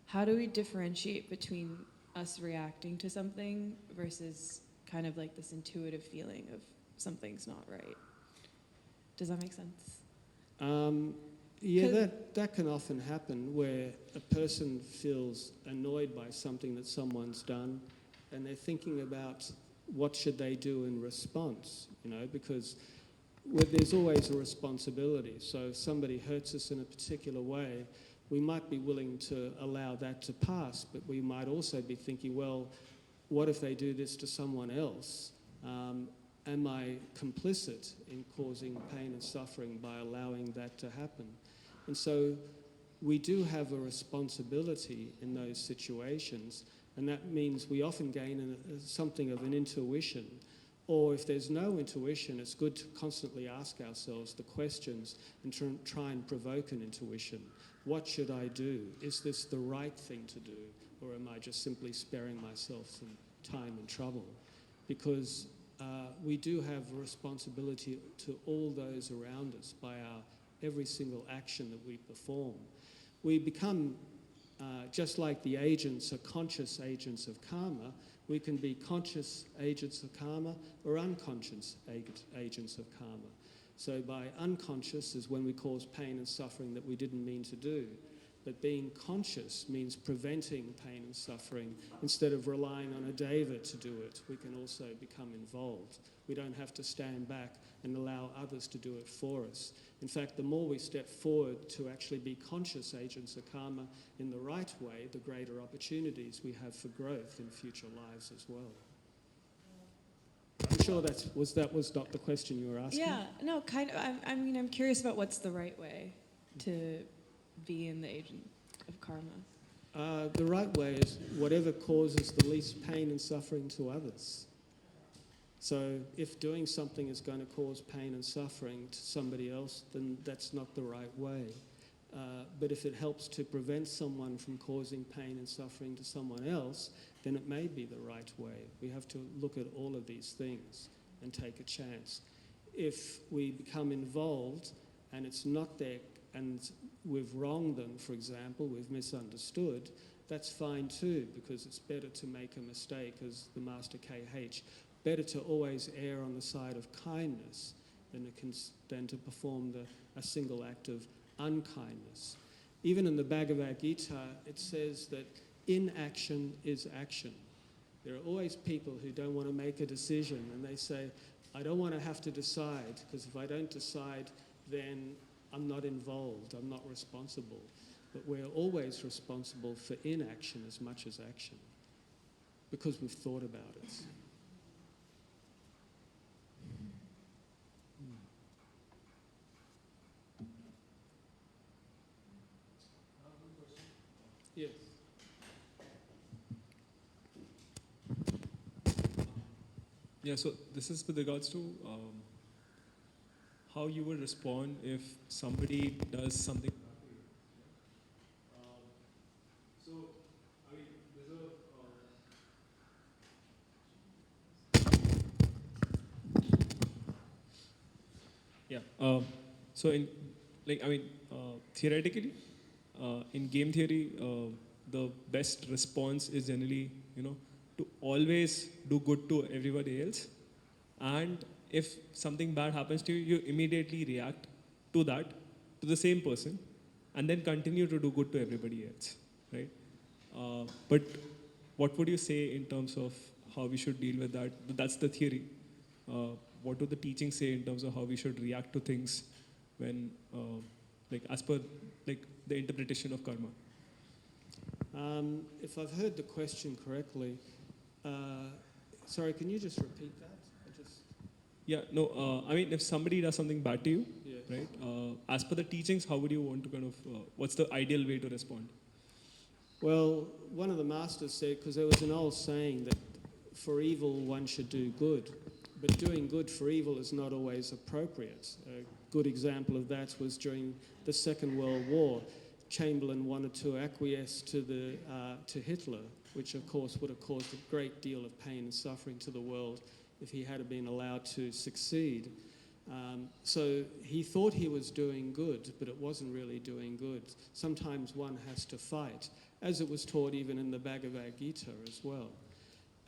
how do we differentiate between us reacting to something versus kind of like this intuitive feeling of something's not right? Does that make sense? Yeah, that can often happen where a person feels annoyed by something that someone's done and they're thinking about what should they do in response, because there's always a responsibility. So if somebody hurts us in a particular way, we might be willing to allow that to pass, but we might also be thinking, well, what if they do this to someone else? Am I complicit in causing pain and suffering by allowing that to happen? And so we do have a responsibility in those situations, and that means we often gain something of an intuition. Or if there's no intuition, it's good to constantly ask ourselves the questions and try and provoke an intuition. What should I do? Is this the right thing to do? Or am I just simply sparing myself some time and trouble? Because we do have a responsibility to all those around us by our every single action that we perform. We become, just like the agents are conscious agents of karma, we can be conscious agents of karma or unconscious agents of karma. So by unconscious is when we cause pain and suffering that we didn't mean to do. But being conscious means preventing pain and suffering. Instead of relying on a deva to do it, we can also become involved. We don't have to stand back and allow others to do it for us. In fact, the more we step forward to actually be conscious agents of karma in the right way, the greater opportunities we have for growth in future lives as well. I'm sure that was not the question you were asking. Yeah, no, kind of. I'm curious about what's the right way to be in the agent of karma. The right way is whatever causes the least pain and suffering to others. So if doing something is going to cause pain and suffering to somebody else, then that's not the right way. But if it helps to prevent someone from causing pain and suffering to someone else, then it may be the right way. We have to look at all of these things and take a chance. If we become involved and it's not there and we've wronged them, for example, we've misunderstood, that's fine too, because it's better to make a mistake, as the Master KH, better to always err on the side of kindness than to perform a single act of unkindness. Even in the Bhagavad Gita, it says that inaction is action. There are always people who don't want to make a decision, and they say, I don't want to have to decide, because if I don't decide, then I'm not involved, I'm not responsible. But we're always responsible for inaction as much as action, because we've thought about it. Yes. Yeah, so this is with regards to how you would respond if somebody does something. So, I mean, so in, like, I mean, theoretically, in game theory, the best response is generally, to always do good to everybody else. And if something bad happens to you, you immediately react to the same person, and then continue to do good to everybody else, right? But what would you say in terms of how we should deal with that? That's the theory. What do the teachings say in terms of how we should react to things when, as per the interpretation of karma? If I've heard the question correctly, sorry, can you just repeat that? Yeah, no, I mean, if somebody does something bad to you, Yeah. right, as per the teachings, how would you want to kind of, what's the ideal way to respond? Well, one of the masters said, because there was an old saying that for evil one should do good, but doing good for evil is not always appropriate. A good example of that was during the Second World War. Chamberlain wanted to acquiesce to Hitler, which of course would have caused a great deal of pain and suffering to the world if he had been allowed to succeed. So he thought he was doing good, but it wasn't really doing good. Sometimes one has to fight, as it was taught even in the Bhagavad Gita as well.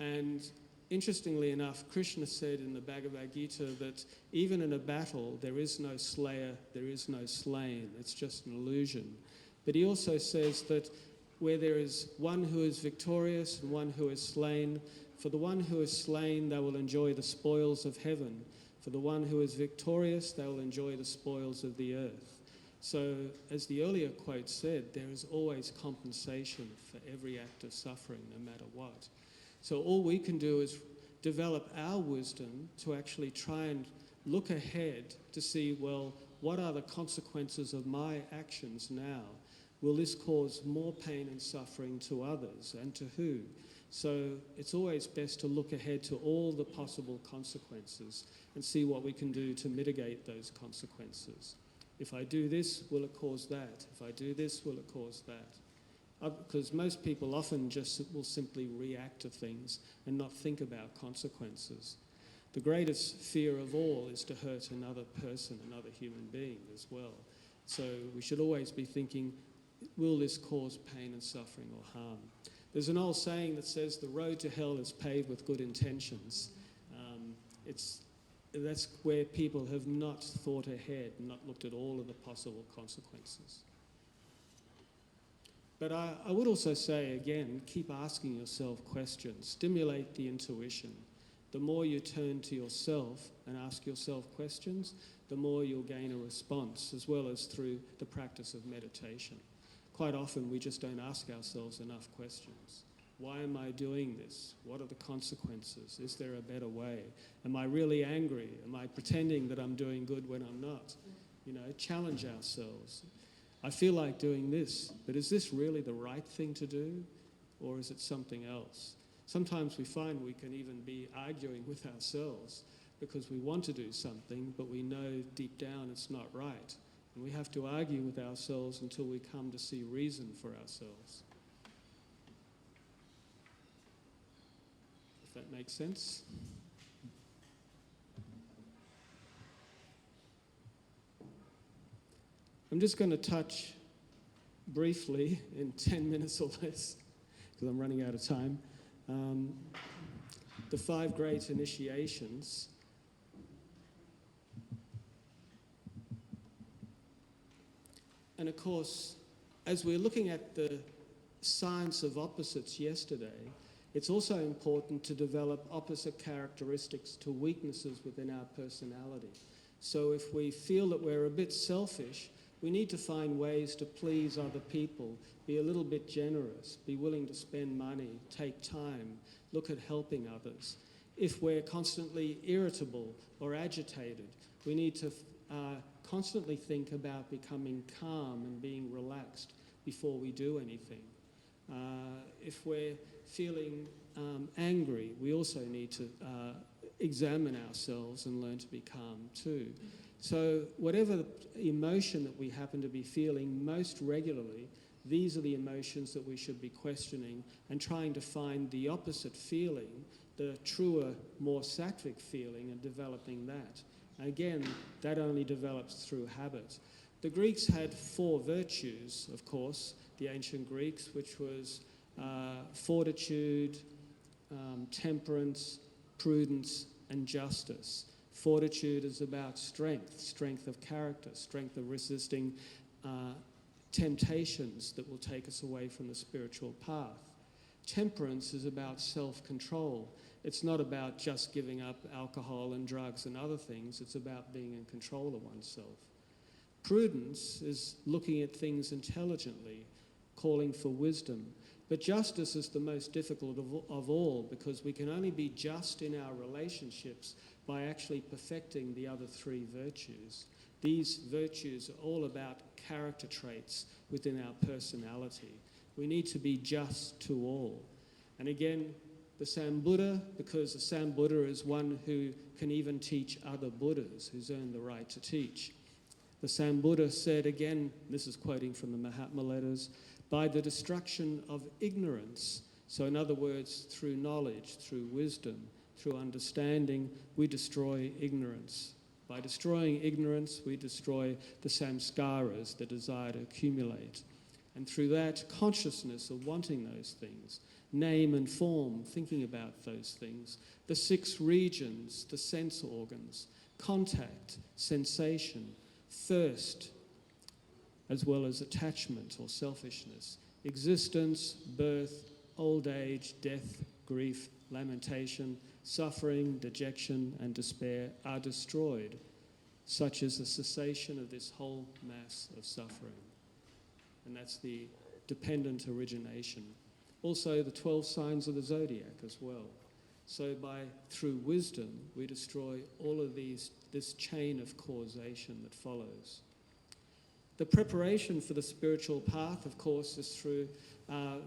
And interestingly enough, Krishna said in the Bhagavad Gita that even in a battle, there is no slayer, there is no slain. It's just an illusion. But he also says that where there is one who is victorious and one who is slain, for the one who is slain, they will enjoy the spoils of heaven. For the one who is victorious, they will enjoy the spoils of the earth. So, as the earlier quote said, there is always compensation for every act of suffering, no matter what. So all we can do is develop our wisdom to actually try and look ahead to see, well, what are the consequences of my actions now? Will this cause more pain and suffering to others, and to who? So it's always best to look ahead to all the possible consequences and see what we can do to mitigate those consequences. If I do this, will it cause that? If I do this, will it cause that? Because most people often just will simply react to things and not think about consequences. The greatest fear of all is to hurt another person, another human being as well. So we should always be thinking, will this cause pain and suffering or harm? There's an old saying that says the road to hell is paved with good intentions. That's where people have not thought ahead, not looked at all of the possible consequences. But I would also say, again, keep asking yourself questions. Stimulate the intuition. The more you turn to yourself and ask yourself questions, the more you'll gain a response, as well as through the practice of meditation. Quite often we just don't ask ourselves enough questions. Why am I doing this? What are the consequences? Is there a better way? Am I really angry? Am I pretending that I'm doing good when I'm not? Challenge ourselves. I feel like doing this, but is this really the right thing to do? Or is it something else? Sometimes we find we can even be arguing with ourselves because we want to do something, but we know deep down it's not right. And we have to argue with ourselves until we come to see reason for ourselves. If that makes sense. I'm just going to touch briefly in 10 minutes or less, because I'm running out of time, the 5 great initiations. And of course, as we're looking at the science of opposites yesterday, it's also important to develop opposite characteristics to weaknesses within our personality. So if we feel that we're a bit selfish, we need to find ways to please other people, be a little bit generous, be willing to spend money, take time, look at helping others. If we're constantly irritable or agitated, we need to constantly think about becoming calm and being relaxed before we do anything. If we're feeling angry, we also need to examine ourselves and learn to be calm too. So whatever emotion that we happen to be feeling most regularly, these are the emotions that we should be questioning and trying to find the opposite feeling, the truer, more sattvic feeling, and developing that. Again, that only develops through habit. The Greeks had 4 virtues, of course, the ancient Greeks, which was fortitude, temperance, prudence, and justice. Fortitude is about strength, strength of character, strength of resisting temptations that will take us away from the spiritual path. Temperance is about self-control. It's not about just giving up alcohol and drugs and other things. It's about being in control of oneself. Prudence is looking at things intelligently, calling for wisdom. But justice is the most difficult of all, because we can only be just in our relationships by actually perfecting the other three virtues. These virtues are all about character traits within our personality. We need to be just to all. And again, the Sambuddha, because the Sambuddha is one who can even teach other Buddhas, who's earned the right to teach. The Sambuddha said, again, this is quoting from the Mahatma letters, by the destruction of ignorance, so in other words, through knowledge, through wisdom, through understanding, we destroy ignorance. By destroying ignorance, we destroy the samskaras, the desire to accumulate. And through that, consciousness of wanting those things, name and form, thinking about those things, the 6 regions, the sense organs, contact, sensation, thirst, as well as attachment or selfishness, existence, birth, old age, death, grief, lamentation, suffering, dejection, and despair are destroyed, such as the cessation of this whole mass of suffering. And that's the dependent origination. Also, the 12 signs of the zodiac as well. So through wisdom, we destroy all of this chain of causation that follows. The preparation for the spiritual path, of course, is through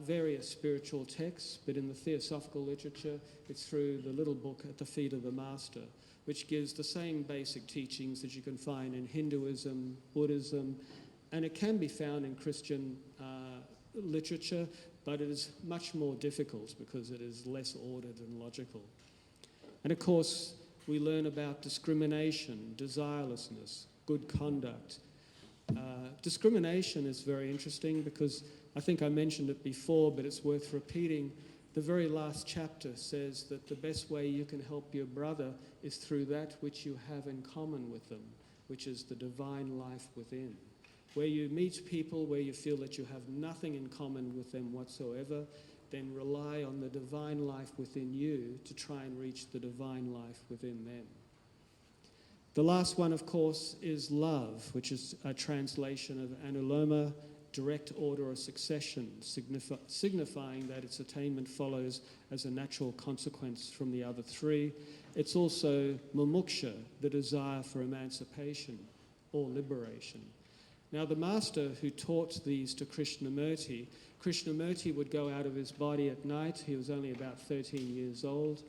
various spiritual texts, but in the theosophical literature, it's through the little book At the Feet of the Master, which gives the same basic teachings that you can find in Hinduism, Buddhism, and it can be found in Christian literature, but it is much more difficult because it is less ordered and logical. And of course, we learn about discrimination, desirelessness, good conduct. Discrimination is very interesting because I think I mentioned it before, but it's worth repeating. The very last chapter says that the best way you can help your brother is through that which you have in common with them, which is the divine life within. Where you meet people where you feel that you have nothing in common with them whatsoever, then rely on the divine life within you to try and reach the divine life within them. The last one, of course, is love, which is a translation of anuloma, direct order or succession, signifying that its attainment follows as a natural consequence from the other three. It's also mumuksha, the desire for emancipation or liberation. Now, the master who taught these to Krishnamurti would go out of his body at night. He was only about 13 years old.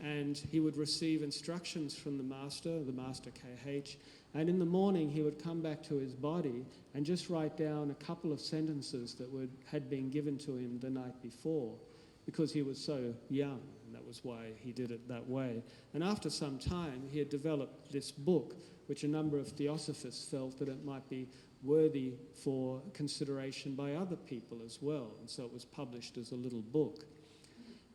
And he would receive instructions from the master KH, and in the morning he would come back to his body and just write down a couple of sentences that had been given to him the night before, because he was so young, and that was why he did it that way. And after some time, he had developed this book, which a number of theosophists felt that it might be worthy for consideration by other people as well, and so it was published as a little book.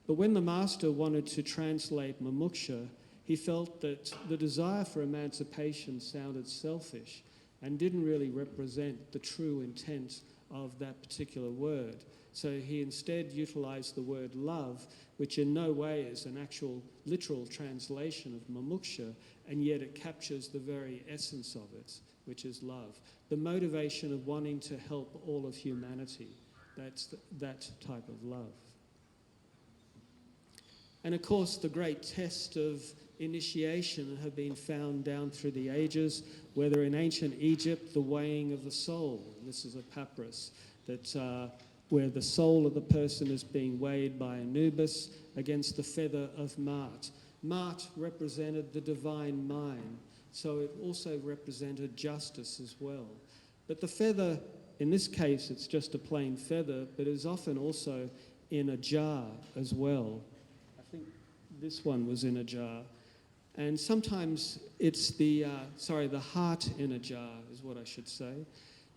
But when the master wanted to translate mumuksha, he felt that the desire for emancipation sounded selfish and didn't really represent the true intent of that particular word. So he instead utilized the word love, which in no way is an actual literal translation of mumuksha, and yet it captures the very essence of it, which is love. The motivation of wanting to help all of humanity. That's that type of love. And of course, the great test of initiation have been found down through the ages, whether in ancient Egypt, the weighing of the soul. This is a papyrus that where the soul of the person is being weighed by Anubis against the feather of Ma'at. Ma'at represented the divine mind, so it also represented justice as well. But the feather, in this case, it's just a plain feather, but is often also in a jar as well. I think this one was in a jar. And sometimes it's the heart in a jar is what I should say.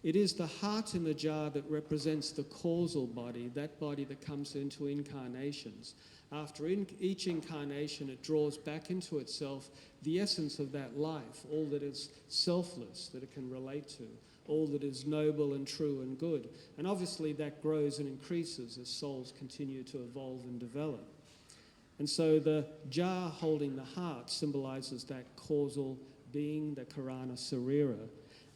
It is the heart in the jar that represents the causal body, that body that comes into incarnations. After each incarnation, it draws back into itself the essence of that life, all that is selfless, that it can relate to, all that is noble and true and good. And obviously that grows and increases as souls continue to evolve and develop. And so the jar holding the heart symbolizes that causal being, the Karana Sarira.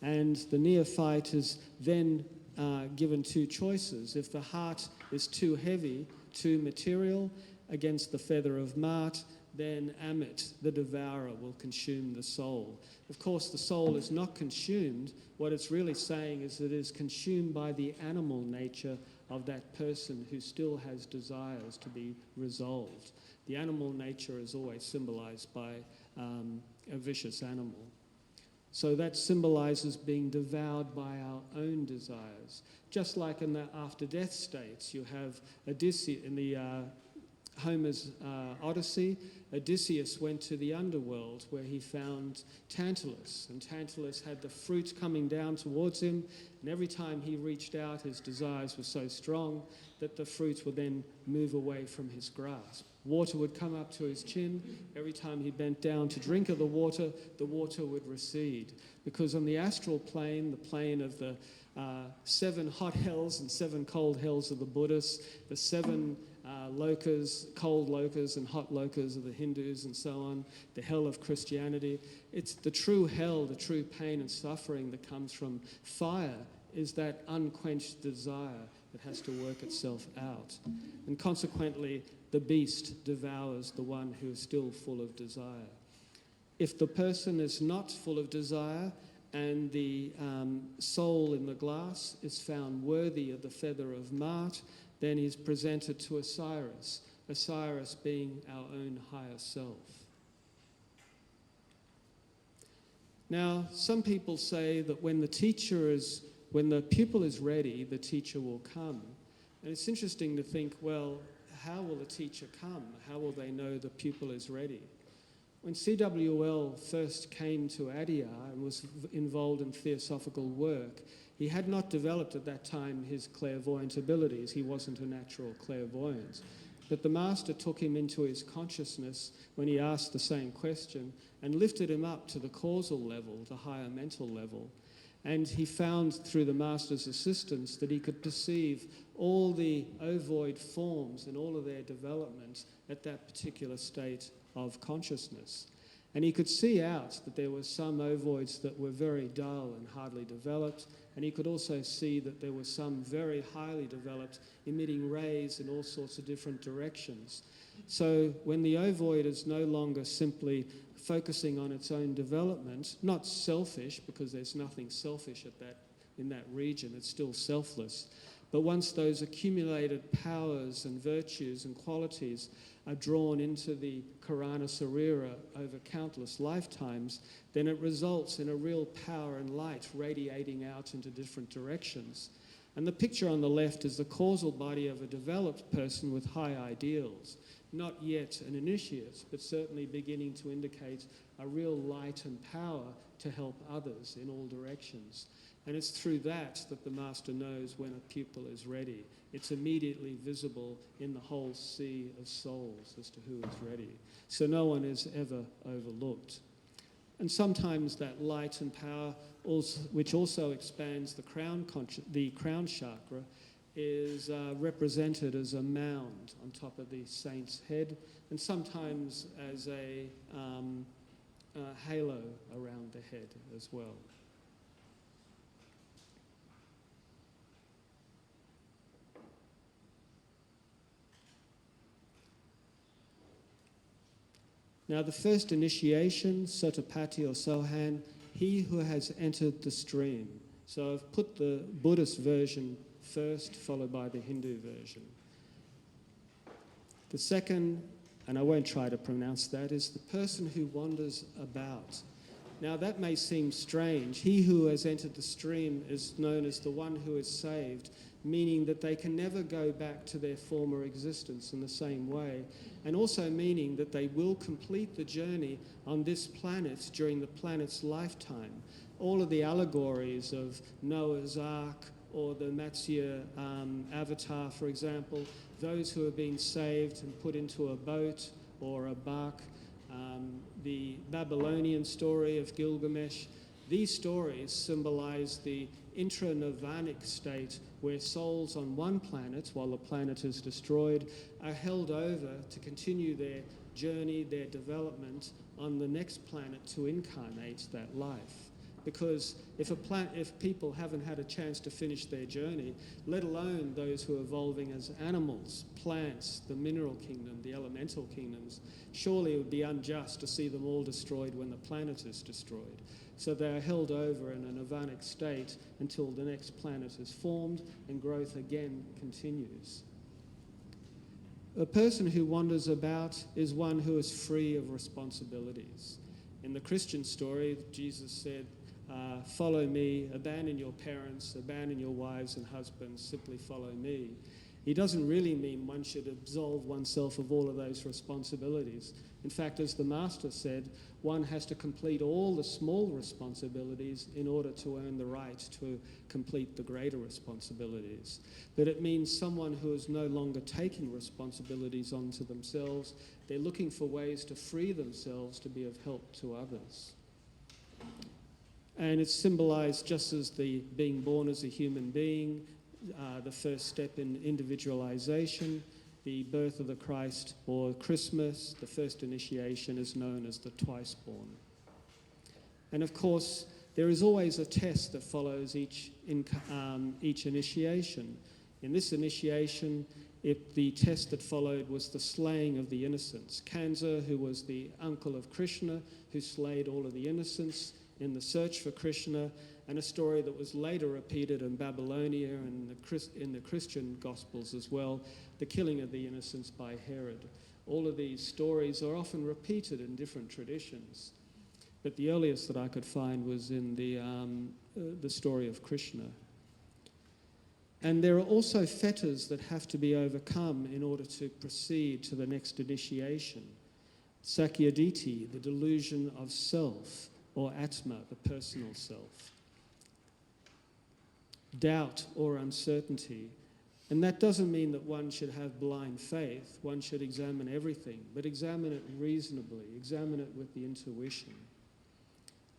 And the neophyte is then given two choices. If the heart is too heavy, too material, against the feather of Mart, then Amit, the devourer, will consume the soul. Of course, the soul is not consumed. What it's really saying is that it is consumed by the animal nature of that person who still has desires to be resolved. The animal nature is always symbolized by a vicious animal. So that symbolizes being devoured by our own desires. Just like in the after-death states, you have Odysseus in the Homer's Odyssey. Odysseus went to the underworld where he found Tantalus, and Tantalus had the fruit coming down towards him, and every time he reached out, his desires were so strong that the fruit would then move away from his grasp. Water would come up to his chin. Every time he bent down to drink of the water would recede. Because on the astral plane, the plane of the 7 hot hells and 7 cold hells of the Buddhists, the 7 lokas, cold lokas and hot lokas of the Hindus and so on, the hell of Christianity. It's the true hell, the true pain and suffering that comes from fire is that unquenched desire that has to work itself out. And consequently, the beast devours the one who is still full of desire. If the person is not full of desire and the soul in the glass is found worthy of the feather of Mart, then he's presented to Osiris, Osiris being our own higher self. Now, some people say that when the pupil is ready, the teacher will come. And it's interesting to think, well, how will the teacher come? How will they know the pupil is ready? When CWL first came to Adyar and was involved in theosophical work, he had not developed at that time his clairvoyant abilities. He wasn't a natural clairvoyant. But the master took him into his consciousness when he asked the same question and lifted him up to the causal level, the higher mental level. And he found through the master's assistance that he could perceive all the ovoid forms and all of their development at that particular state of consciousness. And he could see out that there were some ovoids that were very dull and hardly developed, and he could also see that there were some very highly developed, emitting rays in all sorts of different directions. So when the ovoid is no longer simply focusing on its own development, not selfish, because there's nothing selfish in that region, it's still selfless, but once those accumulated powers and virtues and qualities are drawn into the Karana Sarira over countless lifetimes, then it results in a real power and light radiating out into different directions. And the picture on the left is the causal body of a developed person with high ideals. Not yet an initiate, but certainly beginning to indicate a real light and power to help others in all directions. And it's through that the master knows when a pupil is ready. It's immediately visible in the whole sea of souls as to who is ready. So no one is ever overlooked. And sometimes that light and power, which also expands the crown chakra, is represented as a mound on top of the saint's head, and sometimes as a halo around the head as well. Now the first initiation, Sotapatti or Sohan, he who has entered the stream. So I've put the Buddhist version first, followed by the Hindu version. The second, and I won't try to pronounce that, is the person who wanders about. Now that may seem strange. He who has entered the stream is known as the one who is saved, meaning that they can never go back to their former existence in the same way, and also meaning that they will complete the journey on this planet during the planet's lifetime. All of the allegories of Noah's Ark, or the Matsya avatar, for example, those who are being saved and put into a boat or a bark, the Babylonian story of Gilgamesh. These stories symbolize the intra-nirvanic state where souls on one planet, while the planet is destroyed, are held over to continue their journey, their development on the next planet to incarnate that life. Because if people haven't had a chance to finish their journey, let alone those who are evolving as animals, plants, the mineral kingdom, the elemental kingdoms, surely it would be unjust to see them all destroyed when the planet is destroyed. So they are held over in a nirvanic state until the next planet is formed and growth again continues. A person who wanders about is one who is free of responsibilities. In the Christian story, Jesus said, follow me, abandon your parents, abandon your wives and husbands, simply follow me. He doesn't really mean one should absolve oneself of all of those responsibilities. In fact, as the Master said, one has to complete all the small responsibilities in order to earn the right to complete the greater responsibilities. But it means someone who is no longer taking responsibilities onto themselves. They're looking for ways to free themselves to be of help to others. And it's symbolized just as the being born as a human being, the first step in individualization, the birth of the Christ, or Christmas, the first initiation is known as the twice born. And of course, there is always a test that follows each initiation. In this initiation, the test that followed was the slaying of the innocents. Kansa, who was the uncle of Krishna, who slayed all of the innocents in the search for Krishna, and a story that was later repeated in Babylonia and in the Christian Gospels as well, the killing of the innocents by Herod. All of these stories are often repeated in different traditions, but the earliest that I could find was in the story of Krishna. And there are also fetters that have to be overcome in order to proceed to the next initiation. Sakyaditi, the delusion of self, or Atma, the personal self. Doubt or uncertainty. And that doesn't mean that one should have blind faith. One should examine everything, but examine it reasonably, examine it with the intuition.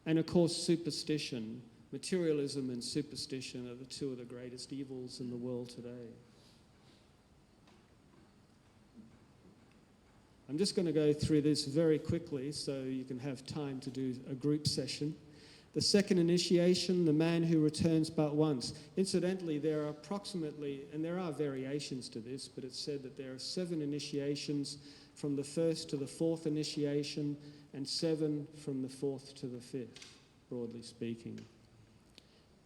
And of course, superstition. Materialism and superstition are the two of the greatest evils in the world today. I'm just going to go through this very quickly so you can have time to do a group session. The second initiation, the man who returns but once. Incidentally, there are approximately, and there are variations to this, but it's said that there are 7 initiations from the first to the 4th initiation and 7 from the 4th to the 5th, broadly speaking.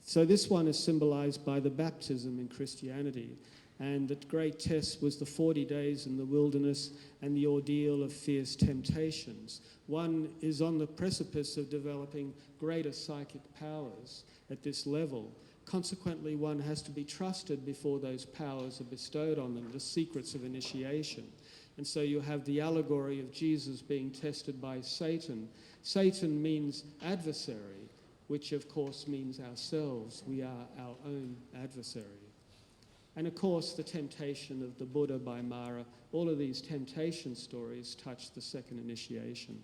So this one is symbolized by the baptism in Christianity. And the great test was the 40 days in the wilderness and the ordeal of fierce temptations. One is on the precipice of developing greater psychic powers at this level. Consequently, one has to be trusted before those powers are bestowed on them, the secrets of initiation. And so you have the allegory of Jesus being tested by Satan. Satan means adversary, which of course means ourselves. We are our own adversary. And of course, the temptation of the Buddha by Mara, all of these temptation stories touch the second initiation.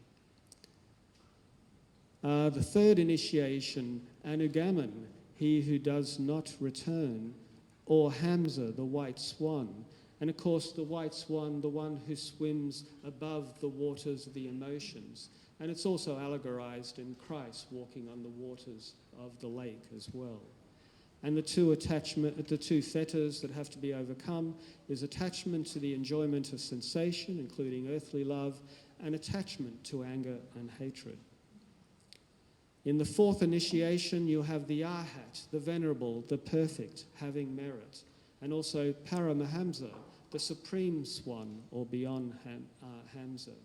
The third initiation, Anugaman, he who does not return, or Hamza, the white swan. And of course, the white swan, the one who swims above the waters of the emotions. And it's also allegorized in Christ walking on the waters of the lake as well. And the two fetters that have to be overcome is attachment to the enjoyment of sensation, including earthly love, and attachment to anger and hatred. In the 4th initiation, you have the Arhat, the venerable, the perfect, having merit, and also Paramahamsa, the supreme swan, or beyond Hamsa.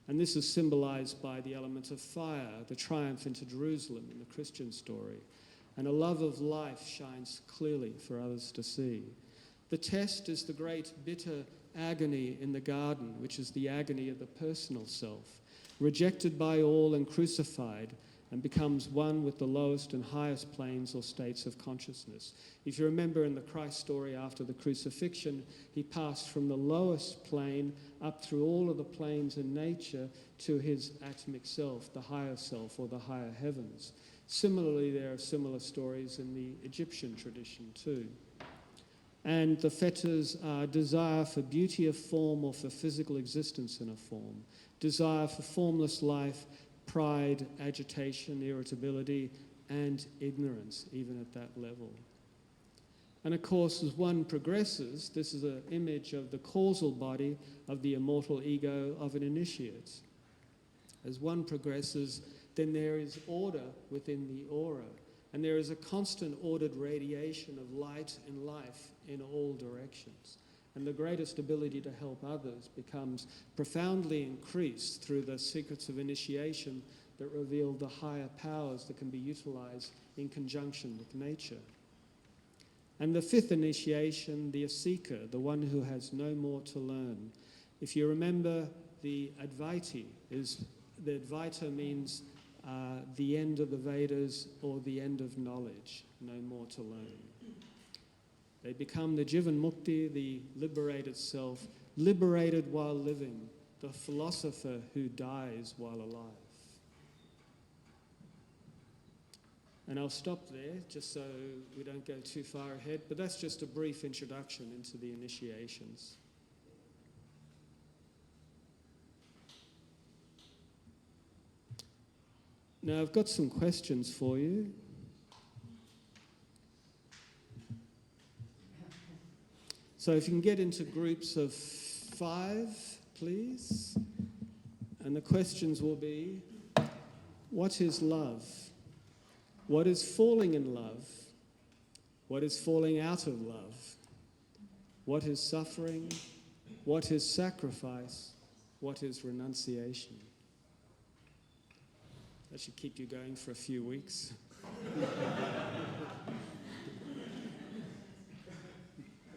And this is symbolized by the element of fire, the triumph into Jerusalem in the Christian story. And a love of life shines clearly for others to see. The test is the great bitter agony in the garden, which is the agony of the personal self, rejected by all and crucified, and becomes one with the lowest and highest planes or states of consciousness. If you remember in the Christ story after the crucifixion, he passed from the lowest plane up through all of the planes in nature to his atomic self, the higher self or the higher heavens. Similarly, there are similar stories in the Egyptian tradition too. And the fetters are desire for beauty of form or for physical existence in a form, desire for formless life, pride, agitation, irritability, and ignorance, even at that level. And of course, as one progresses, this is an image of the causal body of the immortal ego of an initiate. As one progresses, then there is order within the aura, and there is a constant ordered radiation of light and life in all directions. And the greatest ability to help others becomes profoundly increased through the secrets of initiation that reveal the higher powers that can be utilized in conjunction with nature. And the fifth initiation, the Asika, the one who has no more to learn. If you remember, the Advaita means the end of the Vedas or the end of knowledge, no more to learn. They become the Jivan Mukti, the liberated self, liberated while living, the philosopher who dies while alive. And I'll stop there just so we don't go too far ahead, but that's just a brief introduction into the initiations. Now I've got some questions for you. So if you can get into groups of 5, please. And the questions will be, what is love? What is falling in love? What is falling out of love? What is suffering? What is sacrifice? What is renunciation? That should keep you going for a few weeks.